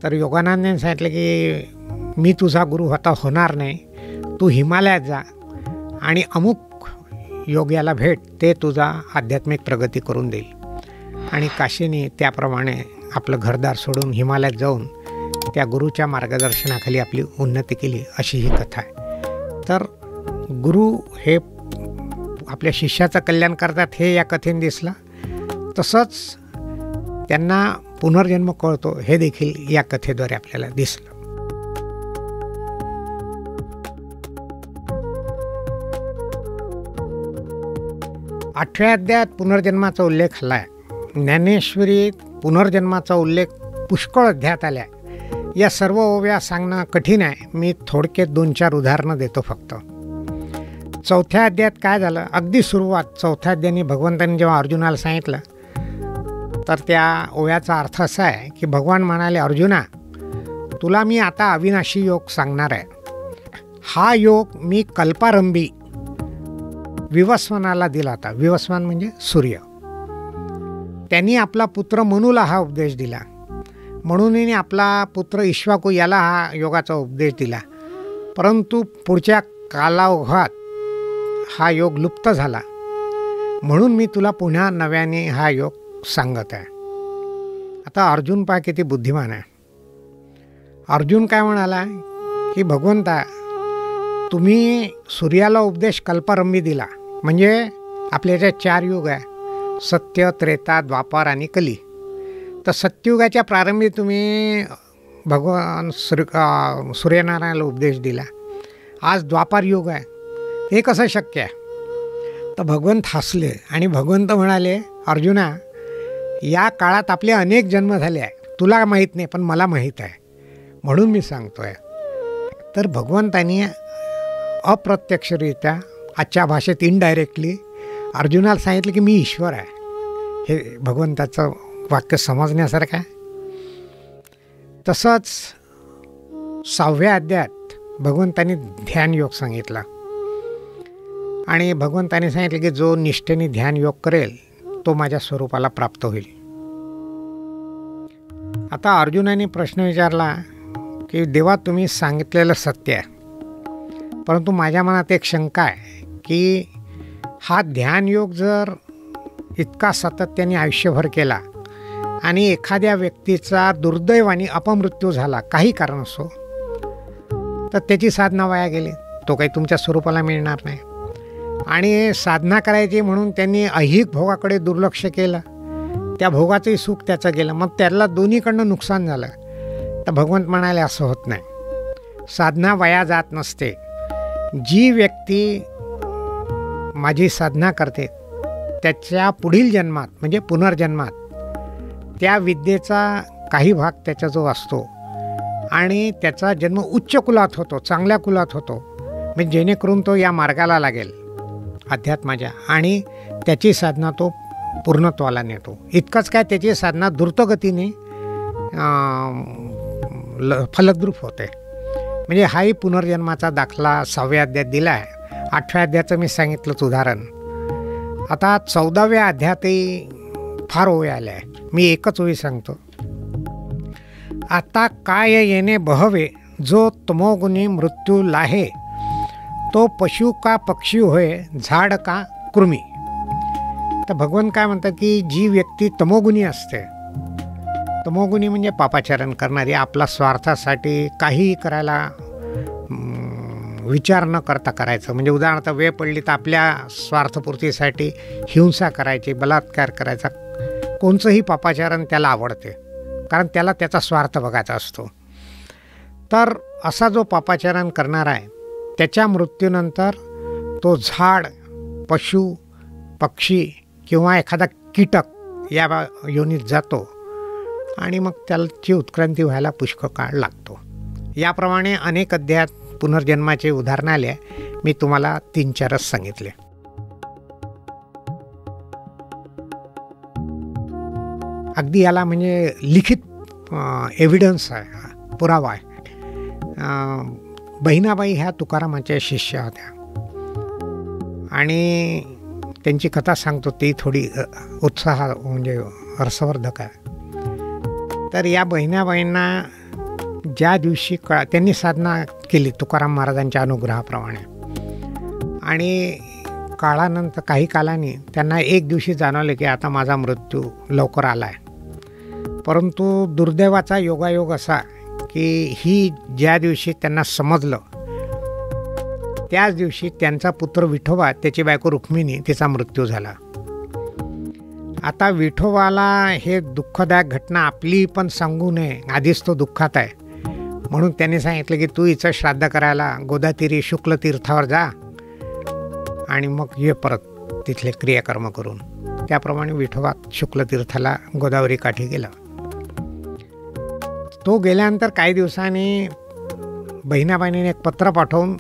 तर योगानंदांनी सांगितलं की मी तुझा गुरु आता होणार नाही, तू हिमालयात जा आणि अमुक योग्याला भेट, ते तुझा आध्यात्मिक प्रगती करून देईल. आणि काशीने त्याप्रमाणे आपलं घरदार सोडून हिमालयात जाऊन त्या गुरुच्या मार्गदर्शनाखाली आपली उन्नती केली, अशी ही कथा आहे. तर गुरु हे आपल्या शिष्याचं कल्याण करतात हे या कथेने दिसलं. तसंच त्यांना पुनर्जन्म कळतो हे देखील या कथेद्वारे आपल्याला दिसलं. आठव्या अध्यायात पुनर्जन्माचा उल्लेख आला आहे. ज्ञानेश्वरीत पुनर्जन्माचा उल्लेख पुष्कळ अध्यायात आल्या. या सर्व ओव्या सांगणं कठीण आहे, मी थोडक्यात 2-4 उदाहरणं देतो फक्त. चौथ्या अध्यायात काय झालं, अगदी सुरुवात चौथ्या अध्यायाने भगवंतांनी जेव्हा अर्जुनाला सांगितलं तर त्या ओव्याचा अर्थ असा आहे की भगवान म्हणाले, अर्जुना तुला मी आता अविनाशी योग सांगणार आहे. हा योग मी कल्पारंभी विवस्वानाला दिला होता. विवस्वान म्हणजे सूर्य. त्यांनी आपला पुत्र मनुला हा उपदेश दिला. म्हणून आपला पुत्र इक्ष्वाकू याला हा योगाचा उपदेश दिला. परंतु पुढच्या कालावघात हा योग लुप्त झाला, म्हणून मी तुला पुन्हा नव्याने हा योग सांगत आहे. आता अर्जुन पहा किती बुद्धिमान आहे. अर्जुन काय म्हणाला की भगवंता तुम्ही सूर्याला उपदेश कल्पारंभी दिला, म्हणजे आपल्या याच्यात 4 युग आहे, सत्य, त्रेता, द्वापर आणि कली. तर सत्ययुगाच्या प्रारंभी तुम्ही भगवान सूर्यनारायणाला उपदेश दिला. आज द्वापार युग आहे, हे कसं शक्य आहे? तर भगवंत हसले आणि भगवंत म्हणाले, अर्जुना या काळात आपले अनेक जन्म झाले आहे, तुला माहीत नाही पण मला माहीत आहे, म्हणून मी सांगतो आहे. तर भगवंतांनी अप्रत्यक्षरित्या आजच्या भाषेत इनडायरेक्टली अर्जुनाला सांगितलं की मी ईश्वर आहे. हे भगवंताचं वाक्य समजण्यासारखं आहे. तसंच 6व्या अध्यायात भगवंतांनी ध्यान योग सांगितला आणि भगवंतांनी सांगितलं की जो निष्ठेने ध्यान योग करेल तो माझ्या स्वरूपाला प्राप्त होईल. आता अर्जुनाने प्रश्न विचारला की देवा तुम्ही सांगितलेलं सत्य आहे, परंतु माझ्या मनात एक शंका आहे की हा ध्यान योग जर इतका सातत्याने आयुष्यभर केला आणि एखाद्या व्यक्तीचा दुर्दैवाने अपमृत्यू झाला काही कारण असो, तर त्याची साधना वाया गेली, तो काही तुमच्या स्वरूपाला मिळणार नाही. आणि साधना करायची म्हणून त्यांनी ऐहिक भोगाकडे दुर्लक्ष केलं, त्या भोगाचंही सुख त्याचं गेलं, मग त्याला दोन्हीकडनं नुकसान झालं. तर भगवंत म्हणाले असं होत नाही, साधना वाया जात नसते. जी व्यक्ती माझी साधना करते त्याच्या पुढील जन्मात म्हणजे पुनर्जन्मात त्या विद्येचा काही भाग त्याच्याजवळ असतो आणि त्याचा जन्म उच्च कुलात होतो, चांगल्या कुलात होतो, म्हणजे जेणेकरून तो या मार्गाला लागेल अध्यात्माच्या आणि त्याची साधना तो पूर्णत्वाला नेतो. इतकंच काय, त्याची साधना द्रुतगतीने फलद्रूप होते. म्हणजे हाही पुनर्जन्माचा दाखला 6व्या अध्यायात दिला आहे. 8व्या अध्यायाचं मी सांगितलंच उदाहरण. आता 14व्या अध्यायातही फार ओळी आल्या आहे. मी एकच ओळी सांगतो. आता काय येणे बहवे, जो तमोगुणी मृत्यू लाहे, तो पशु का पक्षी होय, झाड का कृमी. तर भगवान काय म्हणतात की जी व्यक्ती तमोगुणी असते, तमोगुणी म्हणजे पापाचरण करणारी, आपला स्वार्थासाठी काहीही करायला विचार न करता करायचं. म्हणजे उदाहरणार्थ वेळ पडली तर आपल्या स्वार्थपूर्तीसाठी हिंसा करायची, बलात्कार करायचा, कोणचंही पापाचरण त्याला आवडते, कारण त्याला त्याचा स्वार्थ बघायचा असतो. तर असा जो पापाचरण करणारा आहे त्याच्या मृत्यूनंतर तो झाड, पशु, पक्षी किंवा एखादा कीटक या योनीत जातो आणि मग त्याची उत्क्रांती व्हायला पुष्कळ काळ लागतो. याप्रमाणे अनेक अध्यायात पुनर्जन्माचे उदाहरण आले. मी तुम्हाला 3-4च सांगितले. अगदी याला म्हणजे लिखित एव्हिडन्स आहे, पुरावा आहे. बहिणाबाई ह्या तुकारामाच्या शिष्या होत्या आणि त्यांची कथा सांगतो, ती थोडी उत्साह म्हणजे रसवर्धक आहे. तर या बहिणाबाईंना ज्या दिवशी त्यांनी साधना केली तुकाराम महाराजांच्या अनुग्रहाप्रमाणे आणि काळानंतर काही कालाने त्यांना एक दिवशी जाणवलं की आता माझा मृत्यू लवकर आला आहे. परंतु दुर्दैवाचा योगायोग असा की ही ज्या दिवशी त्यांना समजलं त्याच दिवशी त्यांचा पुत्र विठोबा, त्याची बायको रुक्मिणी, तिचा मृत्यू झाला. आता विठोबाला हे दुःखदायक घटना आपली पण सांगू नये, आधीच तो दुःखात आहे, म्हणून त्यांनी सांगितलं की तू हिचं श्राद्ध करायला गोदातीरी शुक्ल तीर्थावर जा आणि मग ये परत तिथले क्रियाकर्म करून. त्याप्रमाणे विठोबा शुक्ल तीर्थाला गोदावरी काठी गेला. तो गेल्यानंतर काही दिवसांनी बहिणाबाईने एक पत्र पाठवून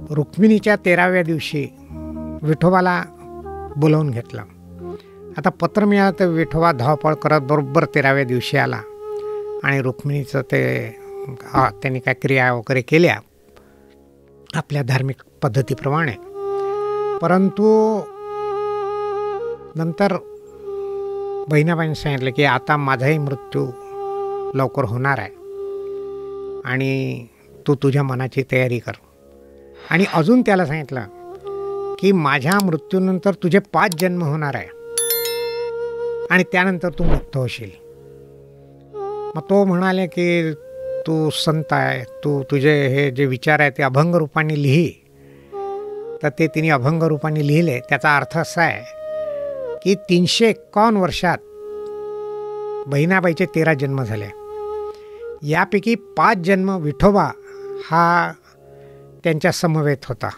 रुक्मिणीच्या 13व्या दिवशी विठोबाला बोलावून घेतलं. आता पत्र मिळालं तर विठोबा धावपळ करत बरोबर 13व्या दिवशी आला आणि रुक्मिणीचं त्यांनी काय क्रिया वगैरे केल्या आपल्या धार्मिक पद्धतीप्रमाणे. परंतु नंतर बहिणाबाईंनी सांगितलं की आता माझाही मृत्यू लवकर होणार आहे आणि तू तुझ्या मनाची तयारी कर. आणि अजून त्याला सांगितलं की माझ्या मृत्यूनंतर तुझे 5 जन्म होणार आहे आणि त्यानंतर तू मुक्त होशील. मग तो म्हणाले की तू संत आहे, तुझे हे जे विचार आहे ते अभंग रूपाने लिही. तर ते तिने अभंग रूपाने लिहिले. त्याचा अर्थ असा आहे की 351 वर्षात बहिणाबाईचे 13 जन्म झाले. यापैकी 5 जन्म विठोबा हा त्यांच्या समवेत होता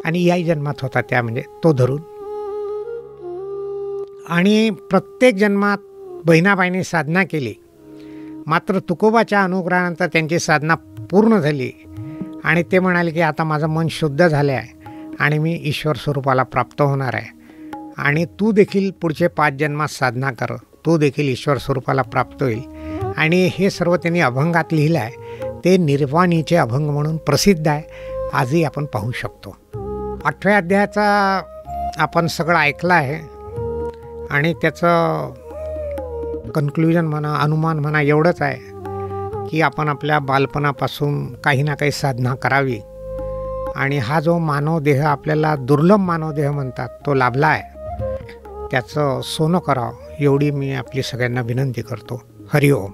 आणि याही जन्मात होता, त्या म्हणजे तो धरून. आणि प्रत्येक जन्मात बहिणाबाईंनी साधना केली. मात्र तुकोबाच्या अनुग्रहानंतर त्यांची साधना पूर्ण झाली आणि ते म्हणाले की आता माझं मन शुद्ध झाले आहे आणि मी ईश्वर स्वरूपाला प्राप्त होणार आहे आणि तू देखील पुढचे 5 जन्मात साधना कर, तू देखील ईश्वर स्वरूपाला प्राप्त होईल. आणि हे सर्व त्यांनी अभंगात लिहिलं आहे. ते निर्वाणीचे अभंग म्हणून प्रसिद्ध आहे, आजही आपण पाहू शकतो. 8व्या अध्यायाचा आपण सगळं ऐकलं आहे आणि त्याचं कन्क्ल्युजन म्हणा, अनुमान म्हणा एवढंच आहे की आपण आपल्या बालपणापासून काही ना काही साधना करावी आणि हा जो मानवदेह आपल्याला दुर्लभ मानवदेह म्हणतात तो लाभला आहे, त्याचं सोनं करावं एवढी मी आपली सगळ्यांना विनंती करतो. हरिओम.